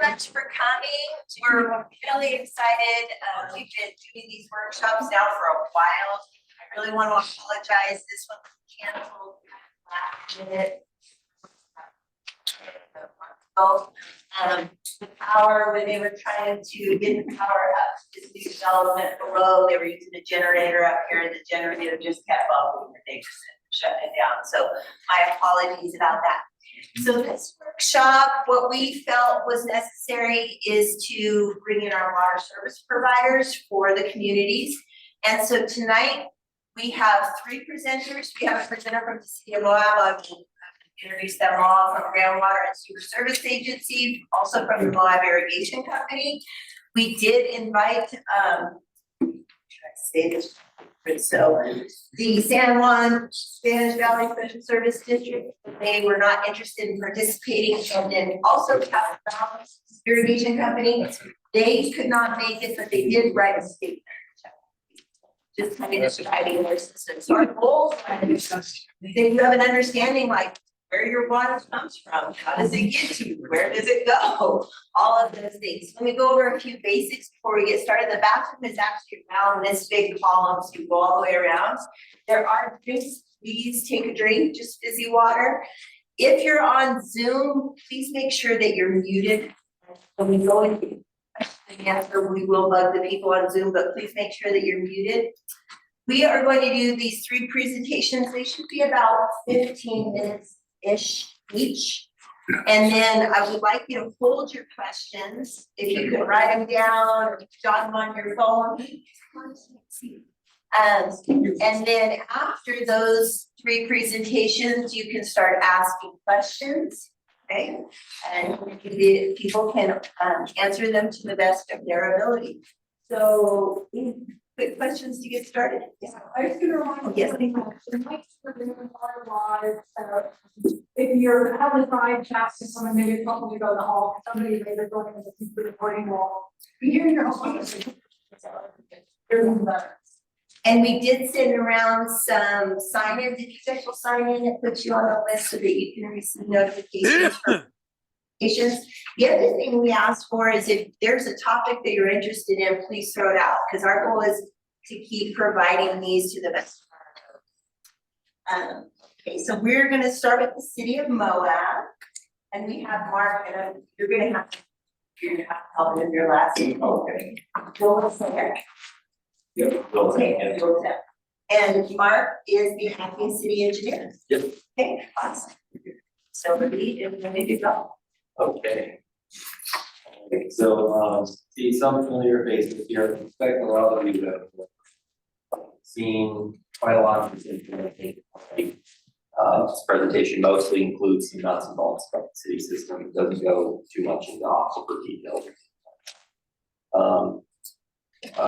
much for coming. We're really excited. We've been doing these workshops now for a while. I really want to apologize. This one was canceled last minute. The power, when they were trying to get the power up to this new development below, they were using a generator up here, and the generator just kept bubbling, and they just shut it down. So my apologies about that. So this workshop, what we felt was necessary is to bring in our water service providers for the communities. And so tonight we have three presenters. We have a presenter from the city of Moab. I will introduce them all, from Groundwater and Sewer Service Agency, also from the Moab Irrigation Company. We did invite, should I say this? So the San Juan Spanish Valley Special Service District, they were not interested in participating, and then also Capital Irrigation Company, they could not make it, but they did write a statement. Just kind of describing their system. So our goals are that you have an understanding like where your water comes from, how does it get to you, where does it go, all of those things. Let me go over a few basics before we get started. The bathroom is actually around this big column, so you go all the way around. There are drinks, please take a drink, just fizzy water. If you're on Zoom, please make sure that you're muted. When we go in the answer, we will bug the people on Zoom, but please make sure that you're muted. We are going to do these three presentations. They should be about 15 minutes-ish each. And then I would like you to hold your questions. If you could write them down or jot them on your phone. And then after those three presentations, you can start asking questions. Okay, and the people can answer them to the best of their ability. So, quick questions to get started. Yeah, I was gonna remind you. If you're having a side chat to someone, maybe talking to go in the hall, somebody maybe going to the recording wall. You hear your home. And we did send around some sign-in. Did you guys will sign in and put you on the list so that you can receive notifications from patients? The other thing we asked for is if there's a topic that you're interested in, please throw it out, because our goal is to keep providing these to the best of our ability. Okay, so we're gonna start with the city of Moab, and we have Mark, and you're gonna have to help with your last name. Okay. Joel Singer. Yep. Okay, and Mark is the acting city engineer. Yep. Okay, awesome. So ready to go. Okay. So, see some familiar faces here. I expect a lot of you have seen quite a lot of this information. This presentation mostly includes some nuts and bolts about the city system. It doesn't go too much into super detail.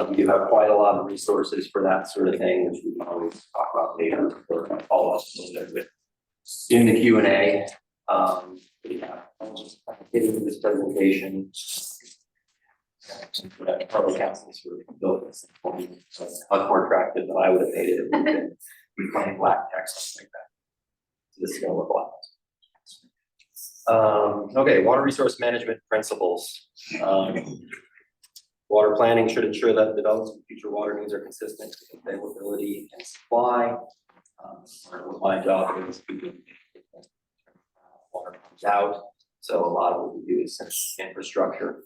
We do have quite a lot of resources for that sort of thing, which we can always talk about later or follow up a little bit with. In the Q&A, yeah, I'll just get into this presentation. Public council sort of built this for me, so it's much more attractive than I would have made it if we'd been plain black text, something like that. So this is gonna look a lot. Okay, water resource management principles. Water planning should ensure that development of future water needs are consistent with availability and supply. What my job is to water comes out, so a lot of what we do is infrastructure.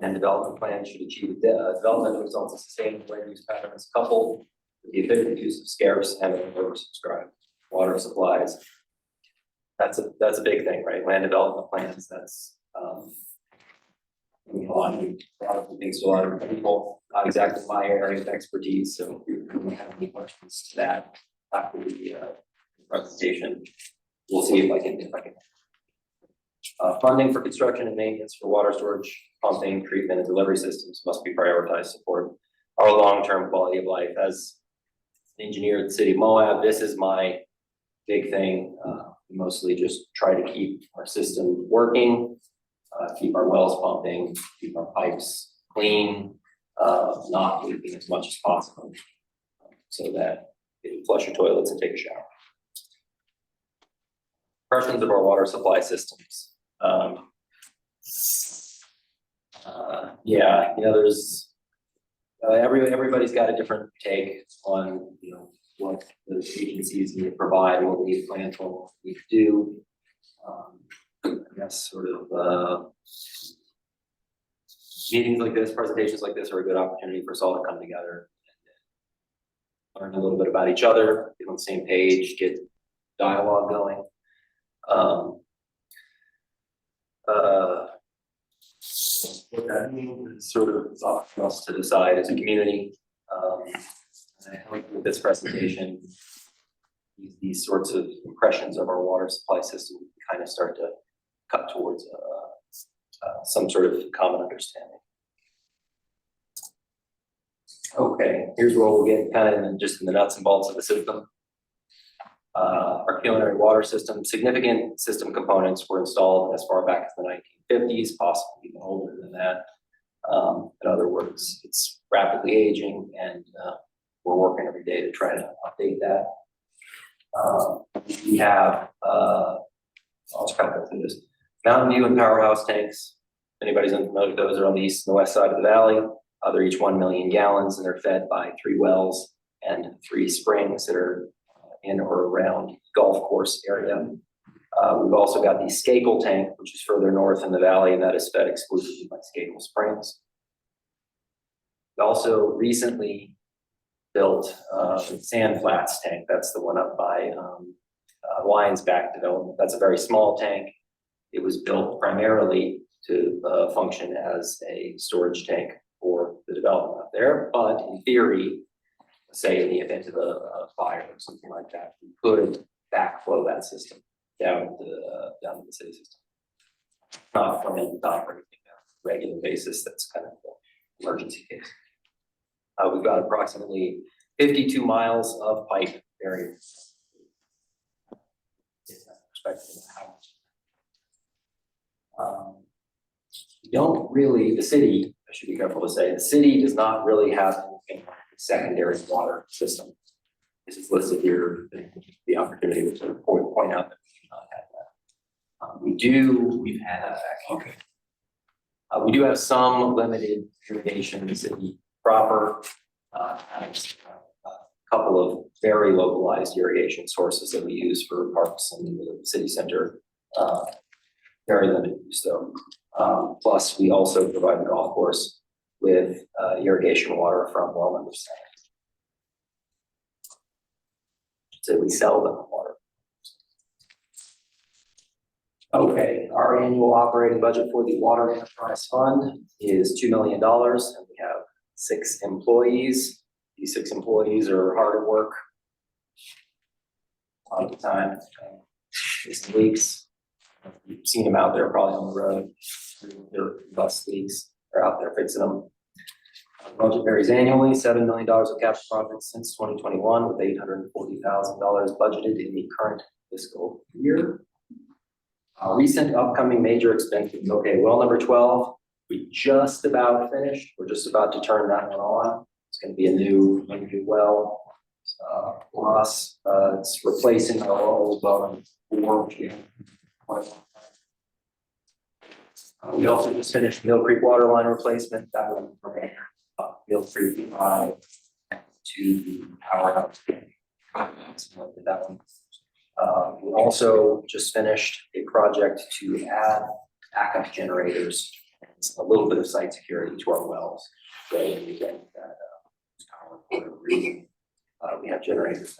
And development plans should achieve development that results in sustainable land use patterns coupled with the efficient use of scarce and oversubscribed water supplies. That's a big thing, right? Land development plans, that's a lot of things to a lot of people, not exactly my area of expertise. So if we have any questions to that after the presentation, we'll see if I can. Funding for construction and maintenance for water storage, pumping, treatment, and delivery systems must be prioritized to support our long-term quality of life. As an engineer at the city of Moab, this is my big thing. We mostly just try to keep our system working, keep our wells pumping, keep our pipes clean, not leaking as much as possible, so that you can flush your toilets and take a shower. Impressions of our water supply systems. Yeah, there's, everybody's got a different take on, what the agencies need to provide, what we need to plan for, what we need to do. I guess sort of, meetings like this, presentations like this are a good opportunity for us all to come together. And learn a little bit about each other, get on the same page, get dialogue going. What that means is sort of up for us to decide as a community. And I hope with this presentation, these sorts of impressions of our water supply system kind of start to cut towards some sort of common understanding. Okay, here's where we'll get kind of in just in the nuts and bolts of the system. Our culinary water system, significant system components were installed as far back as the 1950s, possibly even older than that. In other words, it's rapidly aging, and we're working every day to try to update that. We have, I'll just kind of go through this. Mountain View and Powerhouse tanks. If anybody's unfamiliar with those, are on the east and the west side of the valley. They're each 1 million gallons, and they're fed by 3 wells and 3 springs that are in or around golf course area. We've also got the Skakel tank, which is further north in the valley, and that is fed exclusively by Skakel Springs. We also recently built Sand Flats tank. That's the one up by Lions Back development. That's a very small tank. It was built primarily to function as a storage tank for the development up there, but in theory, say in the event of a fire or something like that, we could backflow that system down to the city system. Not from it, not for anything on a regular basis. That's kind of the emergency case. We've got approximately 52 miles of pipe buried. Perspective of how we don't really, the city, I should be careful to say, the city does not really have anything like a secondary water system. This is listed here, the opportunity to sort of point out that we do not have that. We've had that actually. We do have some limited irrigation in the city proper. Has a couple of very localized irrigation sources that we use for parks and the city center. Very limited use though. Plus, we also provide the golf course with irrigation water from well number 7. So we sell them water. Okay, our annual operating budget for the Water Enterprise Fund is $2 million, and we have 6 employees. These 6 employees are hard at work a lot of the time. These leaks, you've seen them out there probably on the road. Their bus leaks are out there fixing them. Our budget varies annually, $7 million of capital projects since 2021, with $840,000 budgeted in the current fiscal year. Recent upcoming major expenses. Okay, well number 12, we just about finished. We're just about to turn that one on. It's going to be a new well for us. It's replacing our old well number 4. We also just finished Mill Creek water line replacement. That one from Mill Creek to the powerhouse. That one. We also just finished a project to add backup generators and a little bit of site security to our wells. So we get that power for whatever reason. We have generators.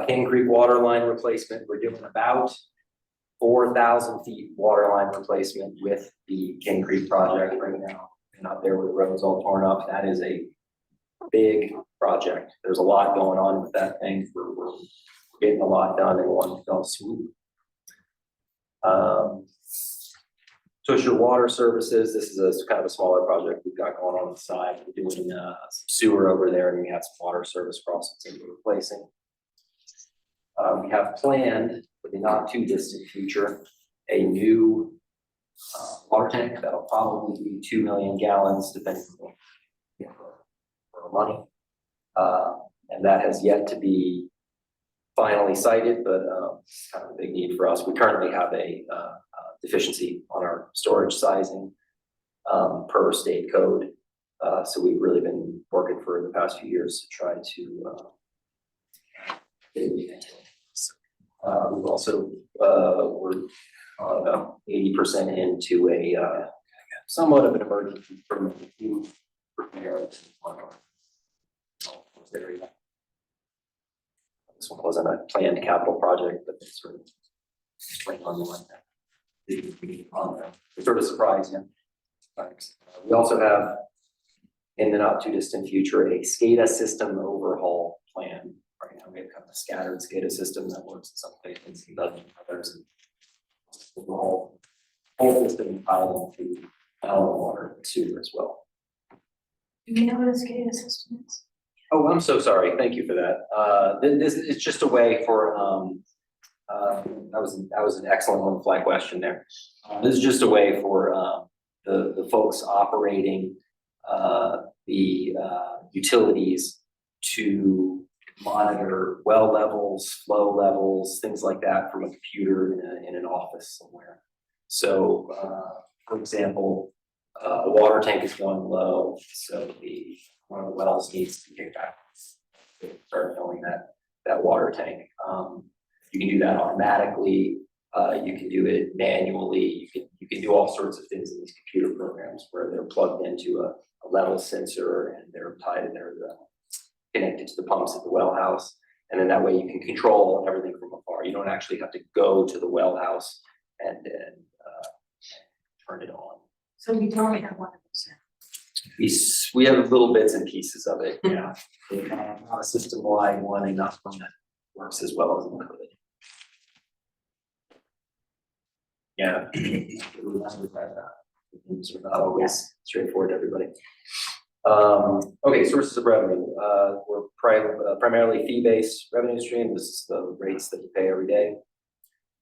King Creek water line replacement. We're doing about 4,000 feet water line replacement with the King Creek project right now. And out there where the road's all torn up, that is a big project. There's a lot going on with that thing. We're getting a lot done in one fell swoop. Tusher Water Services. This is a kind of a smaller project we've got going on the side. We're doing some sewer over there, and we have some water service crossings that we're replacing. We have planned for the not too distant future a new water tank that'll probably be 2 million gallons, depending on for money. And that has yet to be finally cited, but it's kind of a big need for us. We currently have a deficiency on our storage sizing, per state code. So we've really been working for the past few years to try to, we've also, we're about 80% into a, somewhat of an emergency permit to prepare on our area. This one wasn't a planned capital project, but it's sort of spring on the one that sort of surprise you. We also have, in the not too distant future, a SCADA system overhaul plan. Right now, we have kind of a scattered SCADA system that works in some places and doesn't in others. And the whole system tied into water and sewer as well. Do you know what a SCADA system is? Oh, I'm so sorry. Thank you for that. This is just a way for, that was an excellent on-the-fly question there. This is just a way for the folks operating the utilities to monitor well levels, flow levels, things like that from a computer in an office somewhere. So, for example, a water tank is going low, so one of the wells needs to be kicked out. Start filling that water tank. You can do that automatically. You can do it manually. You can do all sorts of things in these computer programs where they're plugged into a level sensor and they're connected to the pumps at the well house. And then that way you can control everything from afar. You don't actually have to go to the well house and turn it on. So we don't have one of those. We have little bits and pieces of it, yeah. Not a system-wide one and not one that works as well as it could. Yeah. It's not always straightforward to everybody. Okay, sources of revenue. We're primarily fee-based revenue stream. This is the rates that you pay every day.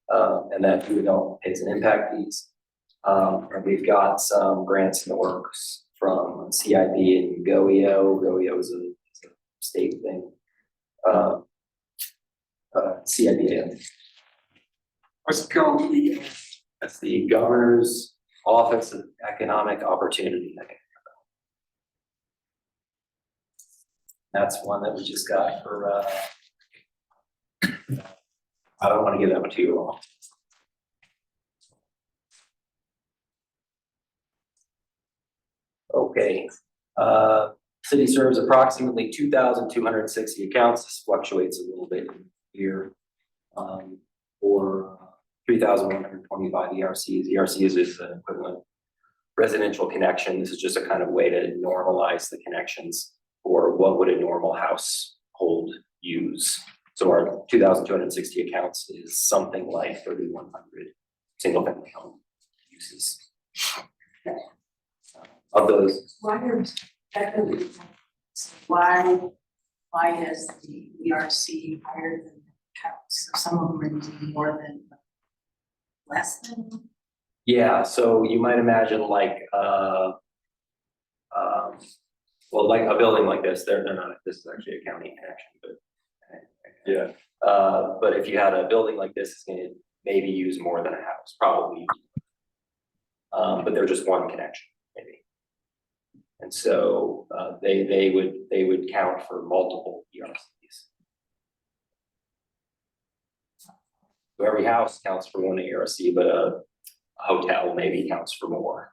And that we don't pays an impact fees. And we've got some grants in the works from CIB and GOEO. GOEO is a state thing. CIB. What's GOEO? That's the Governor's Office of Economic Opportunity. That's one that we just got for, I don't want to give that one to you all. Okay, city serves approximately 2,260 accounts. This fluctuates a little bit here. For 3,125 ERCs. ERCs is an equivalent residential connection. This is just a kind of way to normalize the connections for what would a normal household use. So our 2,260 accounts is something like 3,100 single family home uses. Of those, Why is the ERC higher than counts? So some of them are using more than less than. yeah, so you might imagine like well, like a building like this, they're not, this is actually a county connection, but yeah. But if you had a building like this, it's gonna maybe use more than a house, probably. But they're just one connection, maybe. And so they would count for multiple ERCs. So every house counts for one ERC, but a hotel maybe counts for more.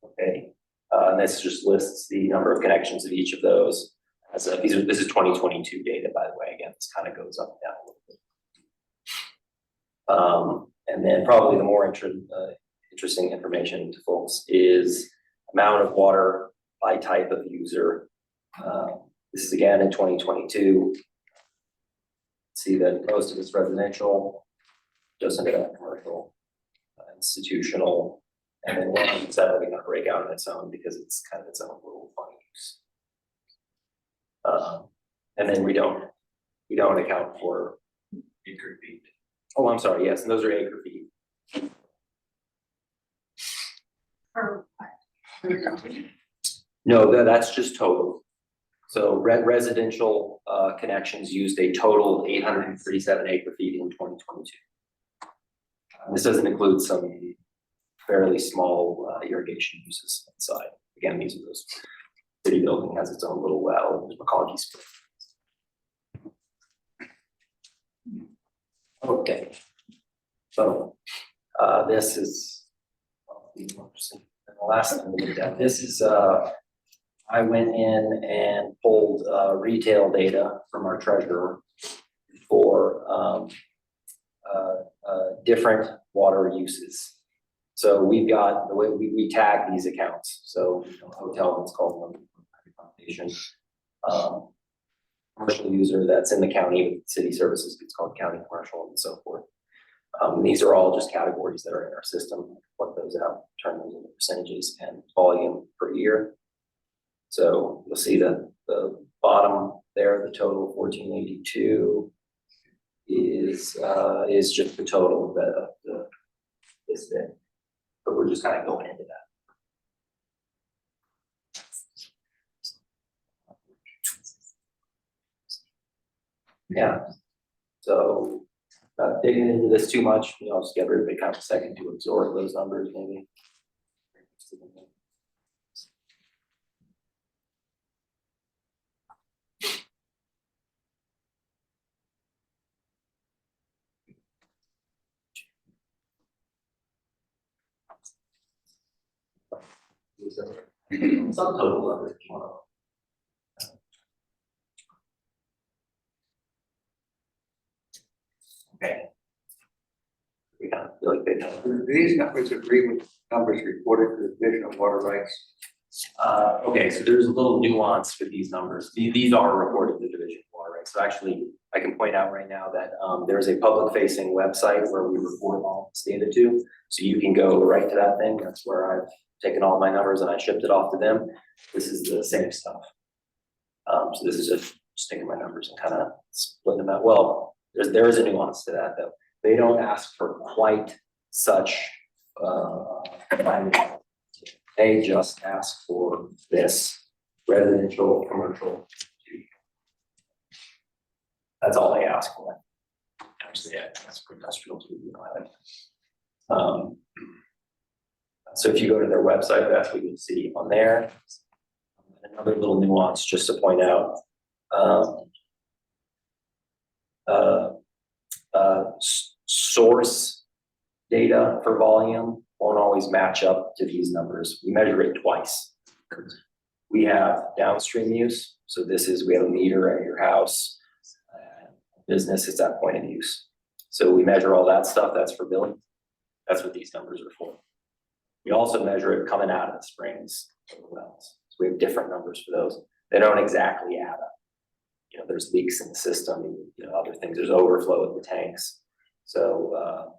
Okay, and this just lists the number of connections of each of those. This is 2022 data, by the way. Again, this kind of goes up and down a little bit. And then probably the more interesting information to folks is amount of water by type of user. This is again in 2022. See that most of it's residential, just under that commercial, institutional, and then one is definitely going to break out on its own because it's kind of its own little fun use. And then we don't account for acre feet. Oh, I'm sorry. Yes, and those are acre feet. No, that's just total. So residential connections used a total of 837 acre feet in 2022. This doesn't include some fairly small irrigation uses inside. Again, these are those, city building has its own little well, there's McConkey Spring. Okay. So, this is, the last thing we looked at, this is, I went in and pulled, retail data from our treasurer for, different water uses. So we've got, the way we tag these accounts, so, you know, hotel, let's call them, accommodation. Commercial user that's in the county with city services, it's called county commercial and so forth. These are all just categories that are in our system, what those out, turn those into percentages and volume per year. So you'll see that the bottom there, the total 1482 is just the total of the this bit. But we're just kind of going into that. Yeah, so not digging into this too much, you know, I'll just give everybody kind of a second to absorb those numbers maybe. Some total of it. Okay. We kind of feel like they know. Do these numbers agree with numbers reported to the Division of Water Rights? Okay, so there's a little nuance with these numbers. These are reported to the Division of Water Rights. So actually, I can point out right now that there's a public facing website where we report all this data to. So you can go right to that thing. That's where I've taken all my numbers and I shipped it off to them. This is the same stuff. So this is just taking my numbers and kind of splitting them out. Well, there is a nuance to that though. They don't ask for quite such they just ask for this residential, commercial. That's all they ask for. Actually, yeah, that's for industrial too, you know. So if you go to their website, that's what you'll see on there. Another little nuance just to point out. Source data for volume won't always match up to these numbers. We measure it twice. We have downstream use. So this is, we have a meter at your house. Business is at point of use. So we measure all that stuff, that's for billing. That's what these numbers are for. We also measure it coming out of the springs or the wells. So we have different numbers for those. They don't exactly add up. You know, there's leaks in the system, you know, other things, there's overflow in the tanks. So,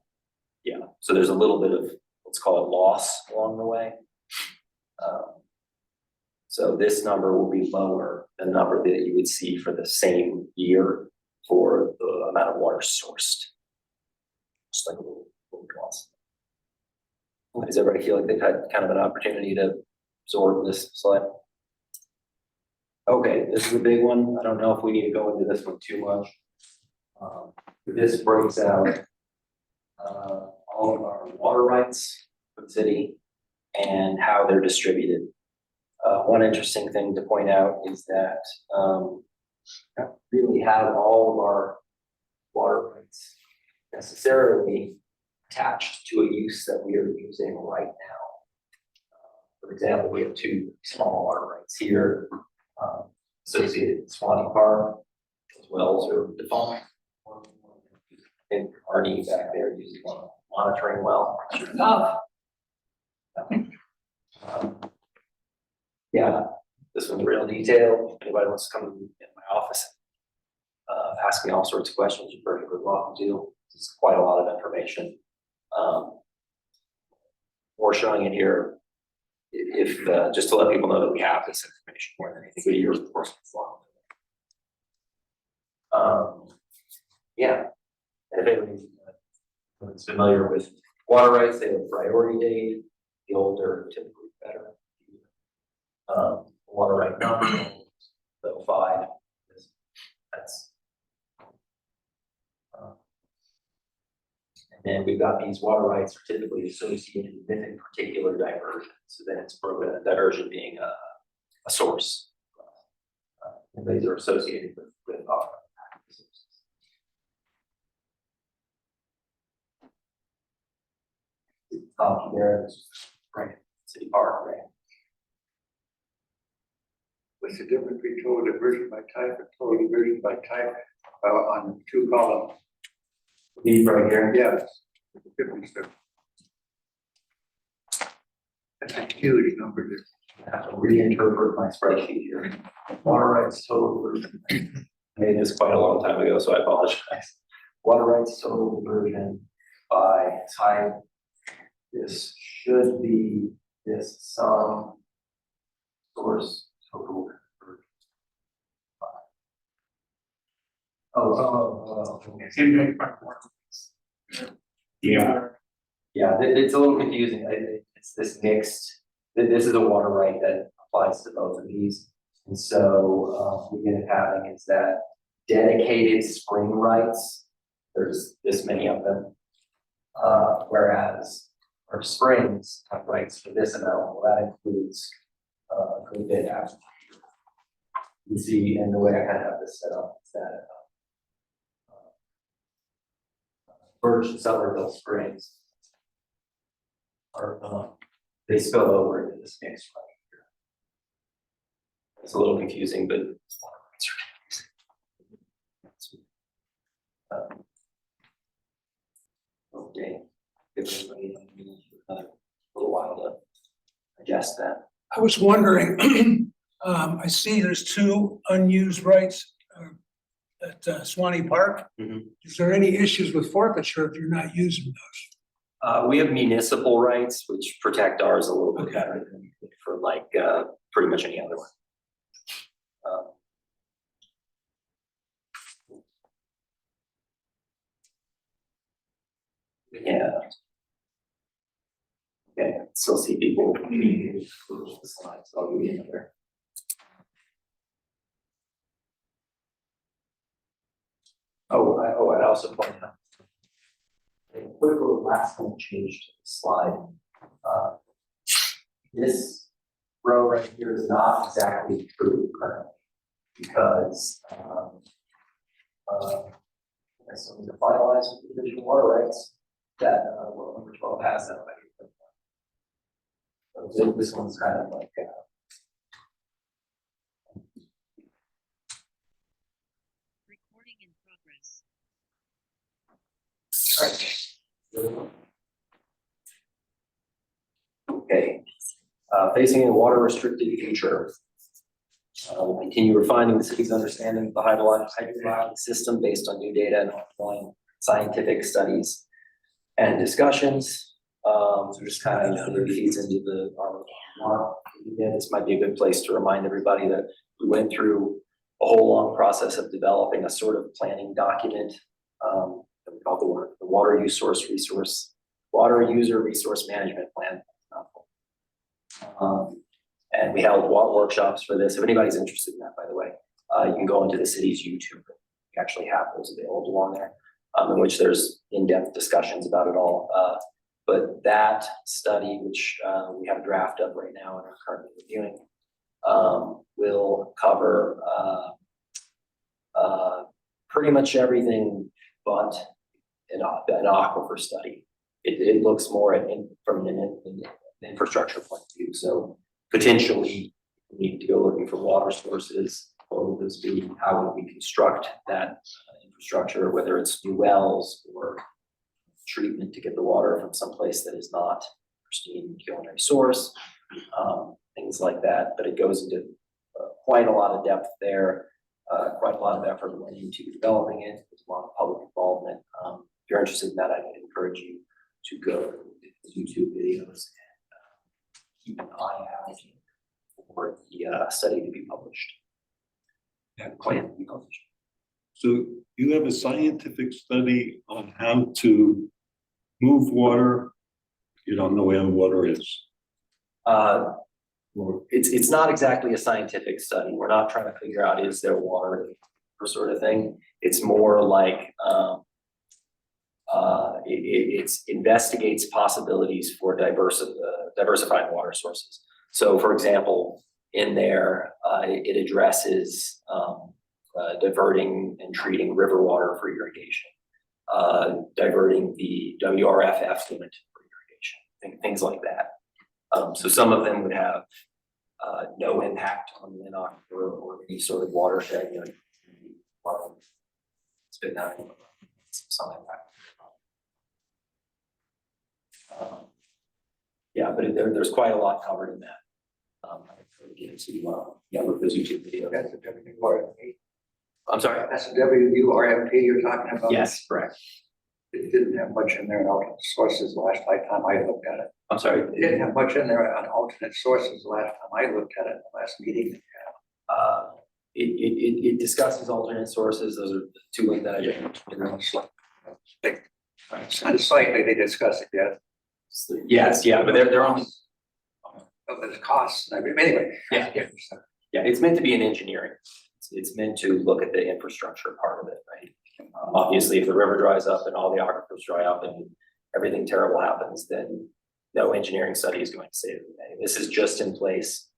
yeah, so there's a little bit of, let's call it loss along the way. So this number will be lower than the number that you would see for the same year for the amount of water sourced. Just like a little loss. Does everybody feel like they've had kind of an opportunity to absorb this slide? Okay, this is a big one. I don't know if we need to go into this one too much. This breaks out all of our water rights for the city and how they're distributed. One interesting thing to point out is that we don't really have all of our water rights necessarily attached to a use that we are using right now. For example, we have two small water rights here associated with Swanee Park. Those wells are defined. And Arnie back there uses one monitoring well. Yeah, this one's real detailed. If anybody wants to come in my office, ask me all sorts of questions, you're perfectly welcome to. It's quite a lot of information. We're showing it here. If just to let people know that we have this information more than anything, your reports. Yeah, and if anybody's familiar with water rights, they have a priority date. The older, typically better. Water right number, level 5. That's And then we've got these water rights are typically associated with a particular diversion, so then it's broken, a diversion being a source. And these are associated with sources. Top there, this is right, city park, right? What's the difference between total diversion by type and total diversion by type, on 2 columns? These right here. Yes. Difference there. That's a huge number there. I have to reinterpret my spreadsheet here. Water rights total diversion. I made this quite a long time ago, so I apologize. Water rights total diversion by type. This should be this sum source total diversion. Okay. Yeah, it's a little confusing. It's this mixed, this is a water right that applies to both of these. And so, what we end up having is that dedicated spring rights, there's this many of them. Whereas our springs have rights for this amount, well, that includes, a good bit after. You see, and the way I kind of have this set up is that, Birch and Somerville Springs are, they spill over into this mix right here. It's a little confusing, but okay. Give everybody another little while to digest that. I was wondering, I see there's 2 unused rights at Swanee Park. Mhm. Is there any issues with forfeiture if you're not using those? We have municipal rights, which protect ours a little bit Okay. better than for like, pretty much any other one. Yeah. Okay, still see people. The slides, so I'll give you another. I'd also point out. A quick little last one change to the slide. This row right here is not exactly true currently, because, so we finalize with the division of water rights that, well, number 12 has that already. So this one's kind of like, Recording in progress. okay, facing a water restricted future. We'll continue refining the city's understanding of the hydrologic system based on new data and ongoing scientific studies and discussions. So just kind of feeds into this might be a good place to remind everybody that we went through a whole long process of developing a sort of planning document that we call the water user resource management plan. And we held workshops for this. If anybody's interested in that, by the way, you can go into the city's YouTube. We actually have those available on there, in which there's in-depth discussions about it all. But that study, which we have a draft of right now and are currently reviewing, will cover pretty much everything but an aquifer study. It looks more from an infrastructure point of view. So potentially we need to go looking for water sources. What would this be? How would we construct that infrastructure, whether it's new wells or treatment to get the water from someplace that is not pristine culinary source, things like that. But it goes into quite a lot of depth there, quite a lot of effort went into developing it. There's a lot of public involvement. If you're interested in that, I would encourage you to go to the YouTube videos and keep an eye out for the study to be published. And plan to be published. So you have a scientific study on how to move water. You don't know where the water is. It's not exactly a scientific study. We're not trying to figure out is there water or sort of thing. It's more like it investigates possibilities for diversifying water sources. So for example, in there, it addresses diverting and treating river water for irrigation, diverting the WRF effluent for irrigation, things like that. So some of them would have no impact on the aquifer or any sort of watershed, you know, spit out some impact. Yeah, but there's quite a lot covered in that. I could get into, with those YouTube videos. That's the WRMP. I'm sorry? That's the WRMP you're talking about? Yes, correct. It didn't have much in there on alternate sources the last time I looked at it. I'm sorry. It didn't have much in there on alternate sources the last time I looked at it, the last meeting. It discusses alternate sources. Those are the two that I just. On the site, they discuss it, yeah. Yes, yeah, but they're only, But there's costs, I mean, anyway. Yeah. yeah, it's meant to be an engineering. It's meant to look at the infrastructure part of it, right? Obviously, if the river dries up and all the aquifers dry up and everything terrible happens, then no engineering study is going to save the day. This is just in place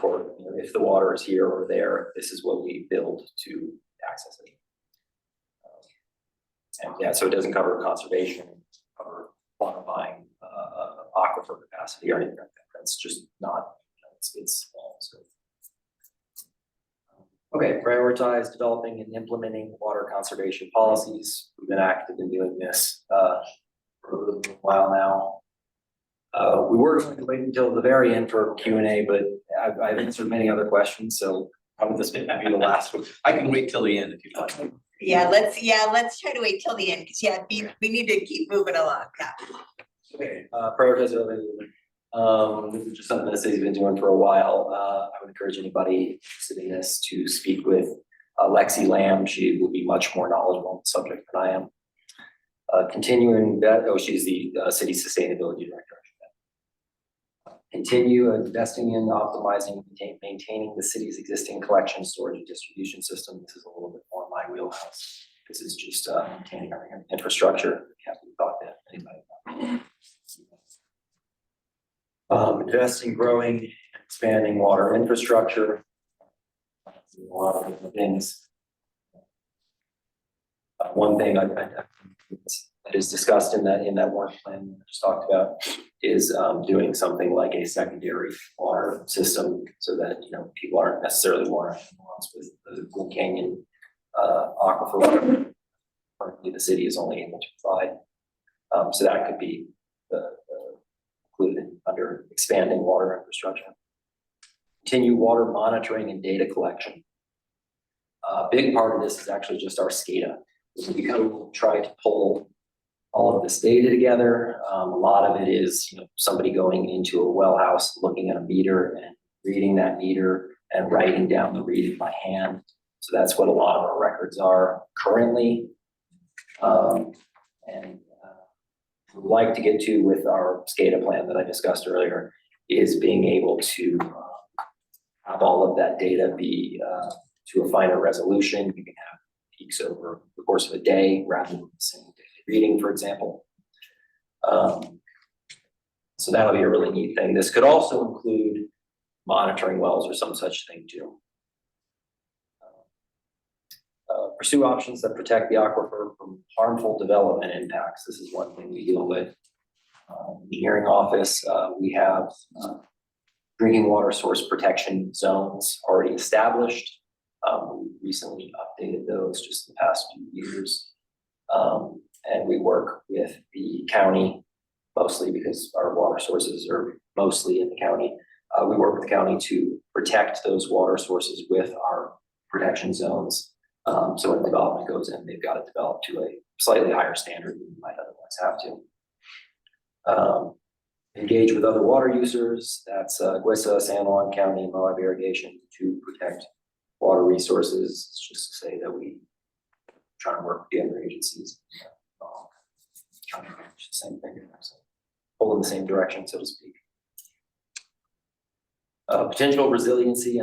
for, you know, if the water is here or there, this is what we build to access it. And yeah, so it doesn't cover conservation, cover quantifying aquifer capacity or anything like that. That's just not, it's small, so. Okay, prioritize developing and implementing water conservation policies. We've been active in doing this for a little while now. We were going to wait until the very end for Q&A, but I've answered many other questions, so probably this may be the last one. I can wait till the end if you'd like. Yeah, let's try to wait till the end, because we need to keep moving along, yeah. Okay, prioritize this is just something the city's been doing for a while. I would encourage anybody interested in this to speak with Lexi Lamb. She will be much more knowledgeable on the subject than I am. Continuing that, she's the city sustainability director. Continue investing in optimizing, maintaining the city's existing collection, storage, and distribution system. This is a little bit more my wheelhouse. This is just maintaining our infrastructure. Haven't thought that anybody. Invest in growing, expanding water infrastructure. A lot of different things. One thing that is discussed in that work plan I just talked about is doing something like a secondary water system so that, you know, people aren't necessarily watering with the Gould Canyon aquifer water. Currently, the city is only able to provide. So that could be included under expanding water infrastructure. Continue water monitoring and data collection. A big part of this is actually just our SCADA. We try to pull all of this data together. A lot of it is, you know, somebody going into a well house, looking at a meter and reading that meter and writing down the reading by hand. So that's what a lot of our records are currently. We'd like to get to with our SCADA plan that I discussed earlier is being able to have all of that data be to a finer resolution. You can have peaks over the course of a day rather than the same day reading, for example. So that'll be a really neat thing. This could also include monitoring wells or some such thing too. Pursue options that protect the aquifer from harmful development impacts. This is one thing we deal with. Engineering office, we have drinking water source protection zones already established. We recently updated those just in the past few years. And we work with the county, mostly because our water sources are mostly in the county. We work with the county to protect those water sources with our protection zones. So when development goes in, they've got to develop to a slightly higher standard than you might otherwise have to. Engage with other water users, that's GWISA, San Juan County, Moab Irrigation, to protect water resources. It's just to say that we try to work with the other agencies. Trying to accomplish the same thing, so pull in the same direction, so to speak. Potential resiliency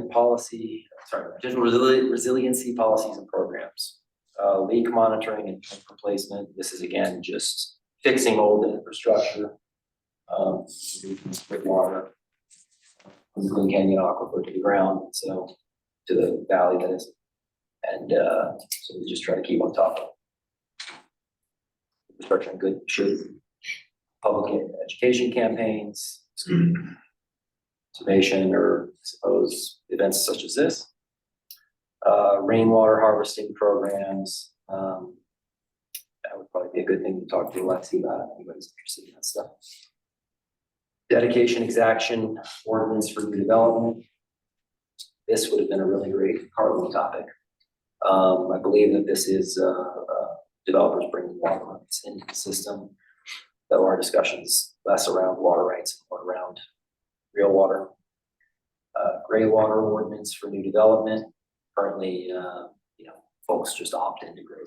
policies and programs. Leak monitoring and tank replacement. This is again just fixing old infrastructure, with water from the Green Canyon Aquifer to the ground, so to the valley that is. And so we just try to keep on top of infrastructure and good shape. Public education campaigns, conservation, or I suppose events such as this. Rainwater harvesting programs. That would probably be a good thing to talk to Alexi about if anybody's interested in that stuff. Dedication exaction ordinance for new development. This would have been a really great Harlem topic. I believe that this is developers bringing water rights into the system. Though our discussions less around water rights and more around real water. Gray water ordinance for new development. Currently, folks just opt into gray.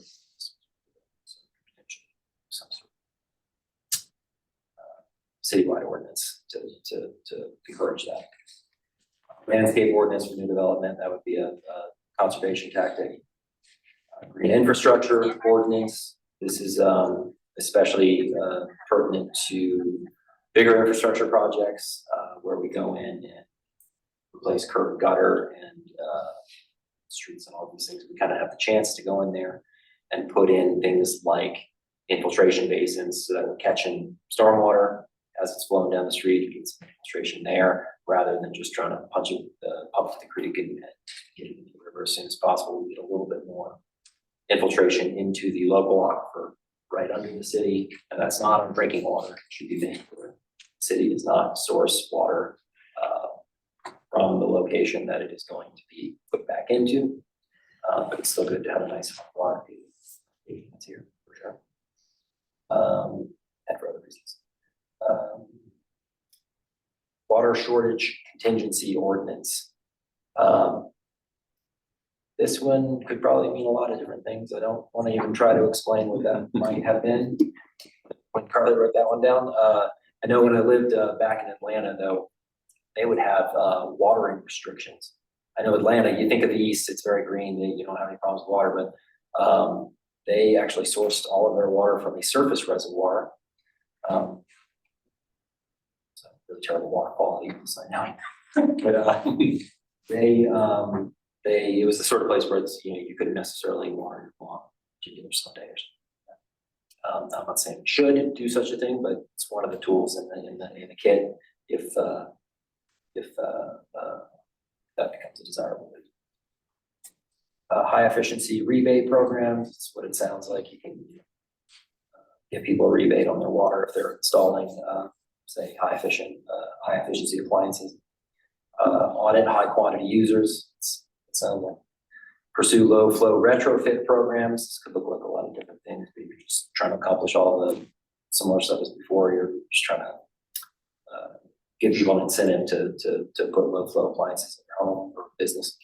Some sort of citywide ordinance to encourage that. Landscape ordinance for new development, that would be a conservation tactic. Green infrastructure ordinance, this is especially pertinent to bigger infrastructure projects where we go in and replace curb, gutter, and streets and all these things. We kind of have the chance to go in there and put in things like infiltration basins so that we're catching stormwater as it's flowing down the street. You get some infiltration there rather than just trying to pump the creek and get it into the river as soon as possible. We get a little bit more infiltration into the local aquifer right under the city, and that's not on drinking water. It should be made clear. The city does not source water from the location that it is going to be put back into, but it's still good to have a nice water that's here for sure, and for other reasons. Water shortage contingency ordinance. This one could probably mean a lot of different things. I don't want to even try to explain what that might have been when Carly wrote that one down. I know when I lived back in Atlanta, though, they would have watering restrictions. I know Atlanta, you think of the East, it's very green, you don't have any problems with water, but they actually sourced all of their water from a surface reservoir. So really terrible water quality, so I know. But it was the sort of place where it's, you couldn't necessarily water your lawn particular Sunday or something. I'm not saying we should do such a thing, but it's one of the tools in the kit if that becomes a desirable. High efficiency rebate programs, it's what it sounds like. You can give people a rebate on their water if they're installing, say, high efficiency appliances. Audit high quantity users, it sounds like. Pursue low flow retrofit programs. This could look like a lot of different things, but you're just trying to accomplish all the similar stuff as before. You're just trying to give people an incentive to put low flow appliances in their home or business.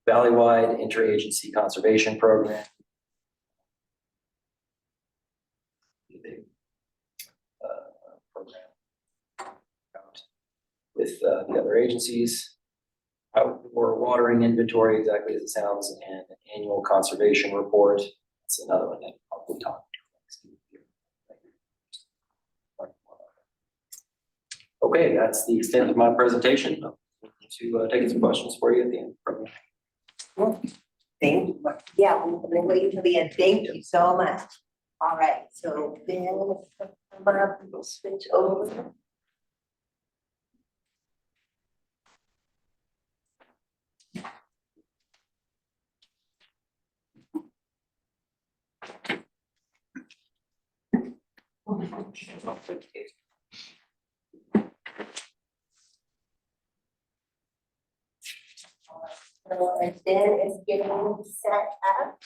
Valley-wide interagency conservation program. Big program with the other agencies. Outdoor watering inventory, exactly as it sounds, and an annual conservation report. That's another one that I'll talk about. Okay, that's the extent of my presentation. To take some questions for you at the end from me. Thank you. Yeah, we'll wait until the end. Thank you so much. All right, so then we'll switch over. And Ben is getting set up.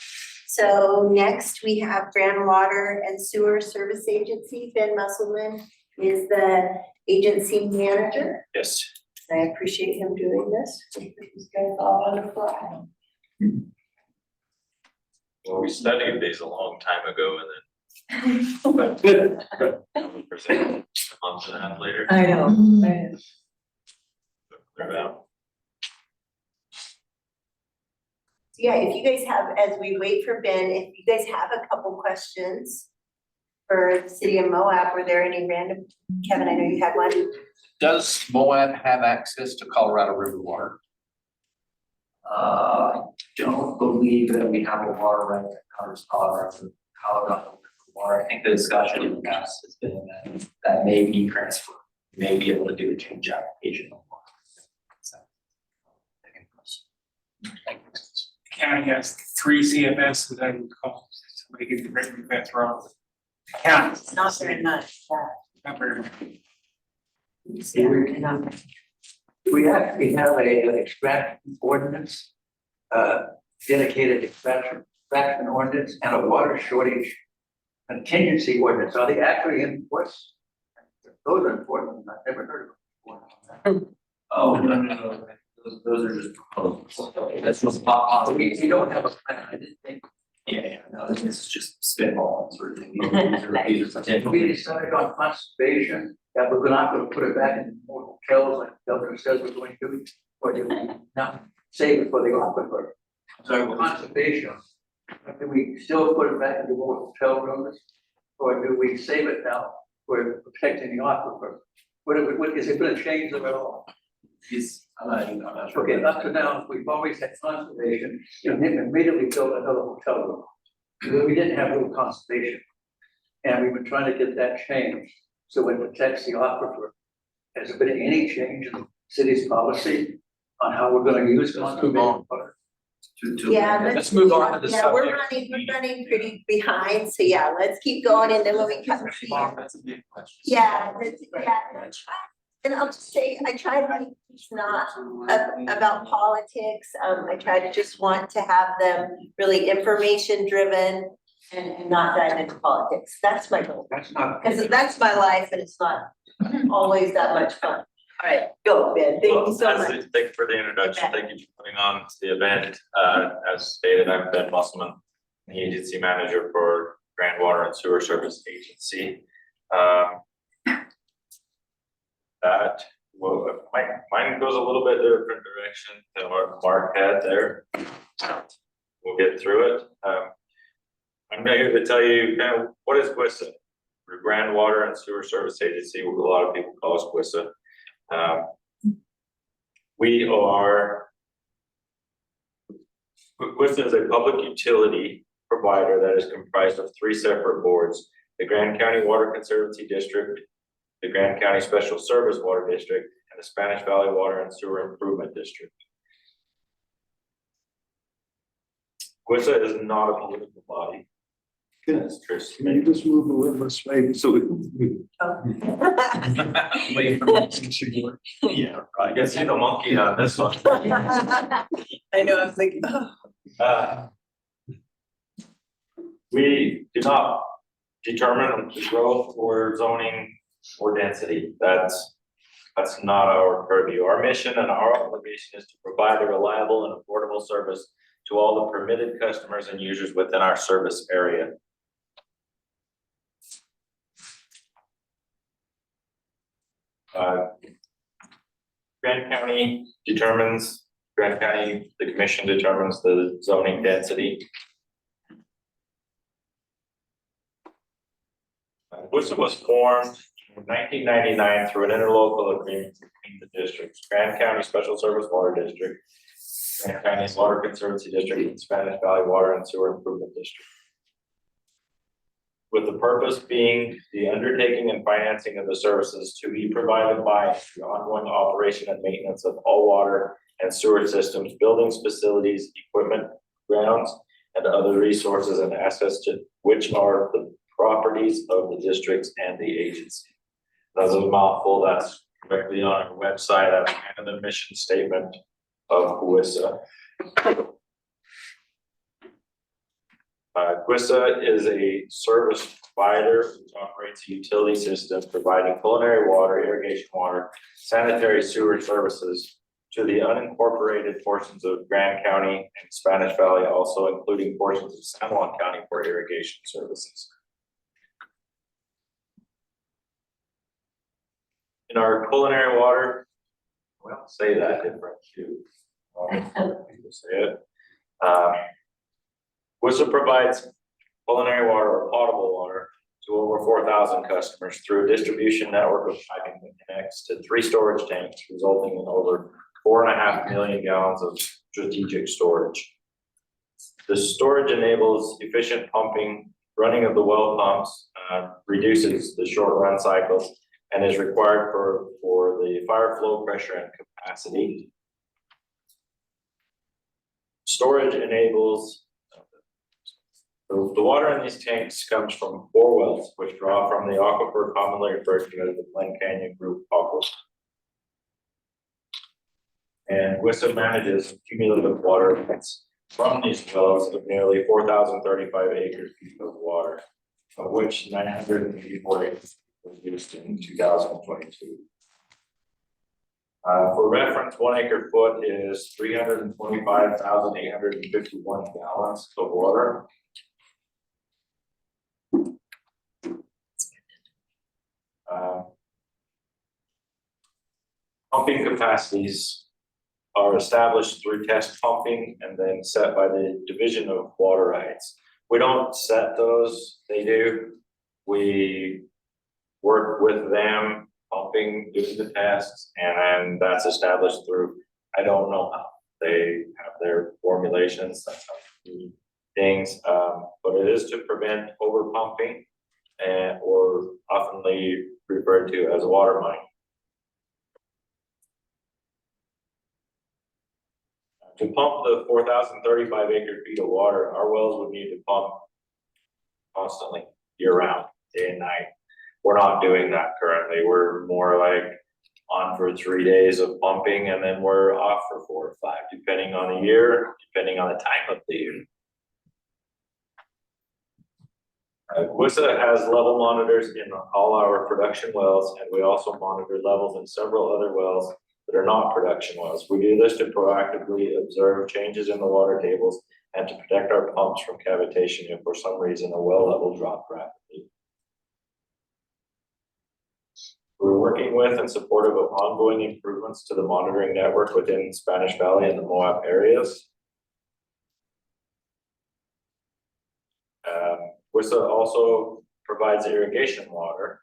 So next we have Grand Water and Sewer Service Agency. Ben Musselman is the agency manager. Yes. I appreciate him doing this. He's going all on the fly. Well, we studied these a long time ago and then presented a month and a half later. I know. Clear it out. So yeah, if you guys have, as we wait for Ben, if you guys have a couple questions, for the city of Moab, were there any random, Kevin, I know you had one. Does Moab have access to Colorado River water? Don't believe that we have a water right that covers Colorado water. I think the discussion in the past has been that may be transferred, may be able to do a change application. on water. So, County has 3 CFS that I can call, somebody get the written that's wrong. County. It's not very much, Not very much. yeah. We actually have a extraction ordinance, dedicated extraction ordinance and a water shortage contingency ordinance. Are they actually in force? Those are important. I've never heard of them. Oh, no. Those are just proposals. That's what's possibly. We don't have a plan. I didn't think. Yeah, no, this is just spitball sort of thing. These are potential. We decided on conservation, that we're not gonna put it back in more hotels like the governor says we're going to do, or do we not save it for the aquifer? So conservation, do we still put it back into more hotel rooms? Or do we save it now for protecting the aquifer? What is it gonna change at all? I'm not sure. Okay, up to now, we've always had conservation, and then immediately built another hotel room. We didn't have real conservation. And we've been trying to get that changed, so it protects the aquifer. Has there been any change in the city's policy on how we're gonna use conservation? Yeah, Let's move on to the yeah, we're subject. running pretty behind, so yeah, let's keep going and then when we come to you. That's a big question. Yeah, and I'll just say, I try to make it's not about politics, I try to just want to have them really information driven and not dive into politics, that's my goal. That's not. Cause that's my life and it's not always that much fun. All right, go Ben, thank you so Well, much. Thank you for the introduction. Thank you for putting on the event. As stated, I'm Ben Musselman, the agency manager for Grand Water and Sewer Service Agency. Mine goes a little bit different direction than what Mark had there. We'll get through it. I'm here to tell you kind of what is WISA. We're Grand Water and Sewer Service Agency, what a lot of people call us WISA. WISA is a public utility provider that is comprised of 3 separate boards: the Grand County Water Conservancy District, the Grand County Special Service Water District, and the Spanish Valley Water and Sewer Improvement District. WISA is not a political body. That's true. Can you just move a little this way so we can? Wait for me. Yeah, I guess you're the monkey on this one. I know, I was like, We do not determine the growth or zoning or density. That's not our purview. Our mission and our obligation is to provide a reliable and affordable service to all the permitted customers and users within our service area. The commission determines the zoning density. WISA was formed in 1999 through an interlocal agreement between the districts, Grand County Special Service Water District, Grand County Water Conservancy District, and Spanish Valley Water and Sewer Improvement District. With the purpose being the undertaking and financing of the services to be provided by the ongoing operation and maintenance of all water and sewer systems, buildings, facilities, equipment, grounds, and other resources and assets to which are the properties of the districts and the agency. That's a mouthful. That's directly on our website. That's kind of the mission statement of WISA. WISA is a service provider which operates a utility system providing culinary water, irrigation water, sanitary sewer services to the unincorporated portions of Grand County and Spanish Valley, also including portions of San Juan County for irrigation services. In our culinary water, well, say that different too. People say it. WISA provides culinary water or potable water to over 4,000 customers through a distribution network of piping that connects to 3 storage tanks, resulting in over 4.5 million gallons of strategic storage. The storage enables efficient pumping, running of the well pumps, reduces the short run cycles, and is required for the fire flow pressure and capacity. Storage enables, the water in these tanks comes from 4 wells, which draw from the aquifer commonly referred to as the Glen Canyon Group Aquifer. And WISA manages cumulative water rights from these wells of nearly 4,035 acre-feet of water, of which 984 acres was used in 2022. For reference, 1 acre foot is 325,851 gallons of water. Pumping capacities are established through test pumping and then set by the Division of Water Rights. We don't set those, they do. We work with them, pumping, doing the tests, and that's established through, I don't know how. They have their formulations, that's how they do things, but it is to prevent over pumping and or oftenly referred to as water mining. To pump the 4,035 acre feet of water, our wells would need to pump constantly, year round, day and night. We're not doing that currently. We're more like on for 3 days of pumping and then we're off for 4 or 5, depending on the year, depending on the time of the year. WISA has level monitors in all our production wells, and we also monitor levels in several other wells that are not production wells. We do this to proactively observe changes in the water tables and to protect our pumps from cavitation if for some reason a well level dropped rapidly. We're working with and supportive of ongoing improvements to the monitoring network within Spanish Valley and the Moab areas. WISA also provides irrigation water.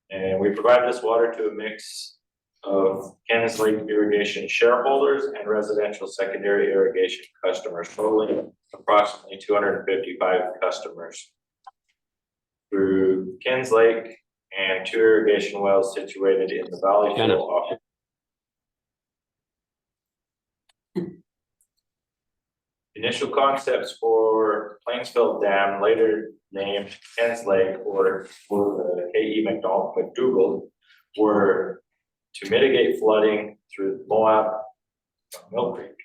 And we provide this water to a mix of Ken's Lake irrigation shareholders and residential secondary irrigation customers, totaling approximately 255 customers. Through Ken's Lake and 2 irrigation wells situated in the valley flow. Initial concepts for Plainsville Dam, later named Ken's Lake or the K.E. McDougall, were to mitigate flooding through Moab from Mill Creek.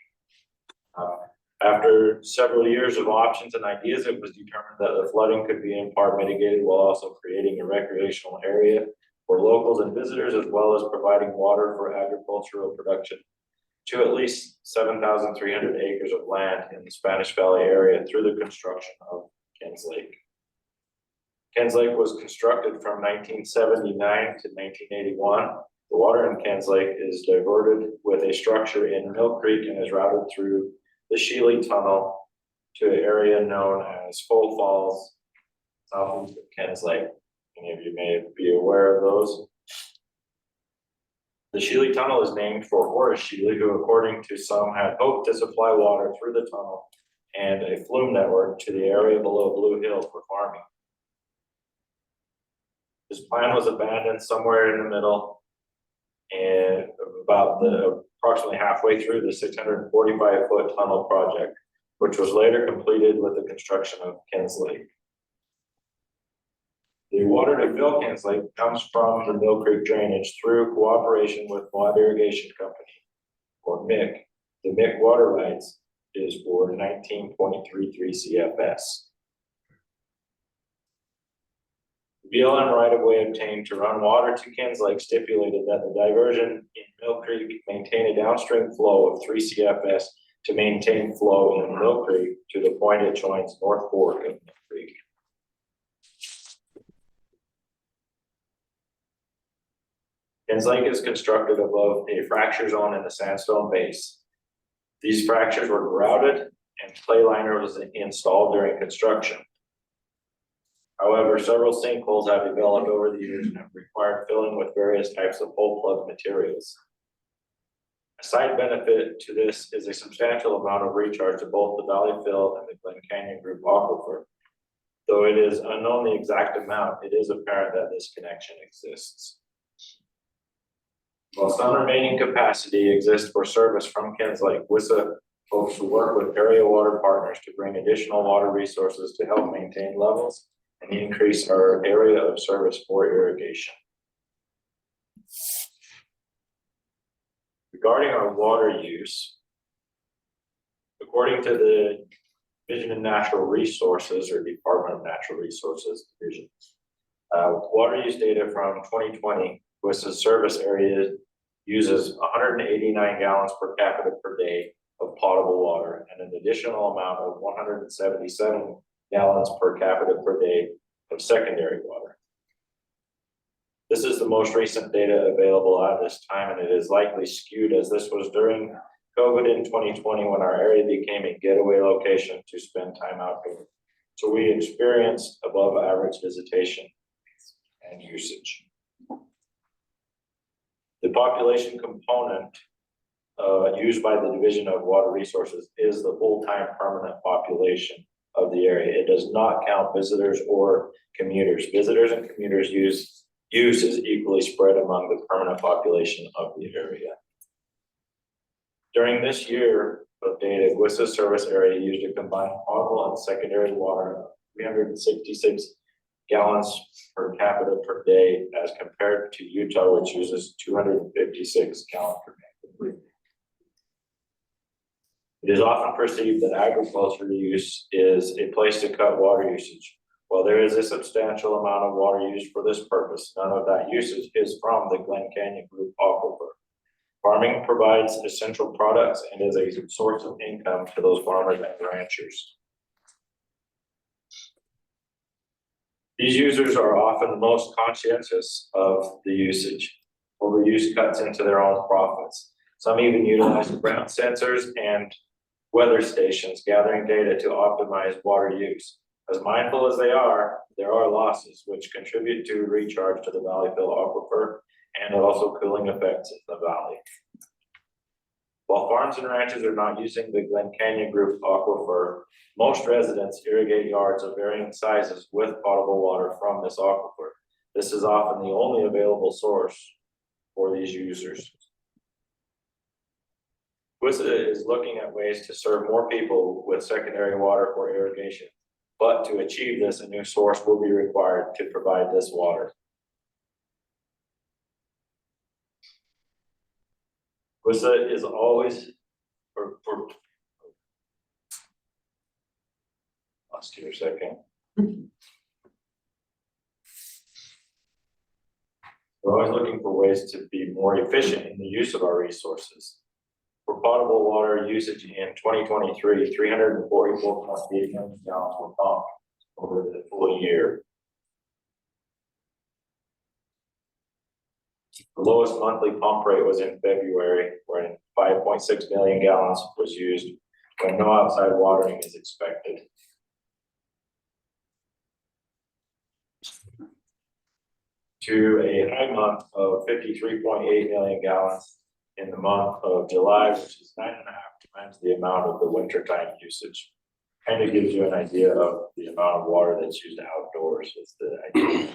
After several years of options and ideas, it was determined that the flooding could be in part mitigated while also creating a recreational area for locals and visitors, as well as providing water for agricultural production to at least 7,300 acres of land in the Spanish Valley area through the construction of Ken's Lake. Ken's Lake was constructed from 1979 to 1981. The water in Ken's Lake is diverted with a structure in Mill Creek and is routed through the Sheely Tunnel to an area known as Full Falls, southeast of Ken's Lake. Many of you may be aware of those. The Sheely Tunnel is named for Horace Sheely, who according to some had hoped to supply water through the tunnel and a flume network to the area below Blue Hill for farming. This plan was abandoned somewhere in the middle and approximately halfway through the 645-foot tunnel project, which was later completed with the construction of Ken's Lake. The water to fill Ken's Lake comes from the Mill Creek drainage through cooperation with Moab Irrigation Company, or MIC. The MIC water rights is for 19.33 CFS. The BLM right-of-way obtained to run water to Ken's Lake stipulated that the diversion in Mill Creek maintain a downstream flow of 3 CFS to maintain flow in Mill Creek to the point it joins North Fork of Mill Creek. Ken's Lake is constructed above a fracture zone in the sandstone base. These fractures were grouted and clay liner was installed during construction. However, several sinkholes have developed over the years and have required filling with various types of hole plug materials. A side benefit to this is a substantial amount of recharge to both the Valley Fill and the Glen Canyon Group aquifer. Though it is unknown the exact amount, it is apparent that this connection exists. While some remaining capacity exists for service from Kinslake, WISA hopes to work with area water partners to bring additional water resources to help maintain levels and increase our area of service for irrigation. Regarding our water use, according to the Division of Natural Resources or Department of Natural Resources Division, water use data from 2020, WISA's service area uses 189 gallons per capita per day of potable water and an additional amount of 177 gallons per capita per day of secondary water. This is the most recent data available at this time, and it is likely skewed as this was during COVID in 2020 when our area became a getaway location to spend time outdoors. So we experienced above average visitation and usage. The population component used by the Division of Water Resources is the full-time permanent population of the area. It does not count visitors or commuters. Visitors and commuters use is equally spread among the permanent population of the area. During this year of data, WISA service area used a combined potable and secondary water of 366 gallons per capita per day as compared to Utah, which uses 256 gallons per capita per day. It is often perceived that agriculture use is a place to cut water usage. While there is a substantial amount of water used for this purpose, none of that usage is from the Glen Canyon Group aquifer. Farming provides essential products and is a source of income to those farmers and ranchers. These users are often the most conscientious of the usage. Overuse cuts into their own profits. Some even utilize ground sensors and weather stations, gathering data to optimize water use. As mindful as they are, there are losses which contribute to recharge to the Valley Fill aquifer and also cooling effects in the valley. While farms and ranches are not using the Glen Canyon Group aquifer, most residents irrigate yards of varying sizes with potable water from this aquifer. This is often the only available source for these users. WISA is looking at ways to serve more people with secondary water for irrigation, but to achieve this, a new source will be required to provide this water. WISA is always, lost you a second. We're always looking for ways to be more efficient in the use of our resources. For potable water usage in 2023, 344.8 million gallons were pumped over the full year. The lowest monthly pump rate was in February, where 5.6 million gallons was used when no outside watering is expected. To a high month of 53.8 million gallons in the month of July, which is 9.5 times the amount of the wintertime usage. Kind of gives you an idea of the amount of water that's used outdoors is the idea.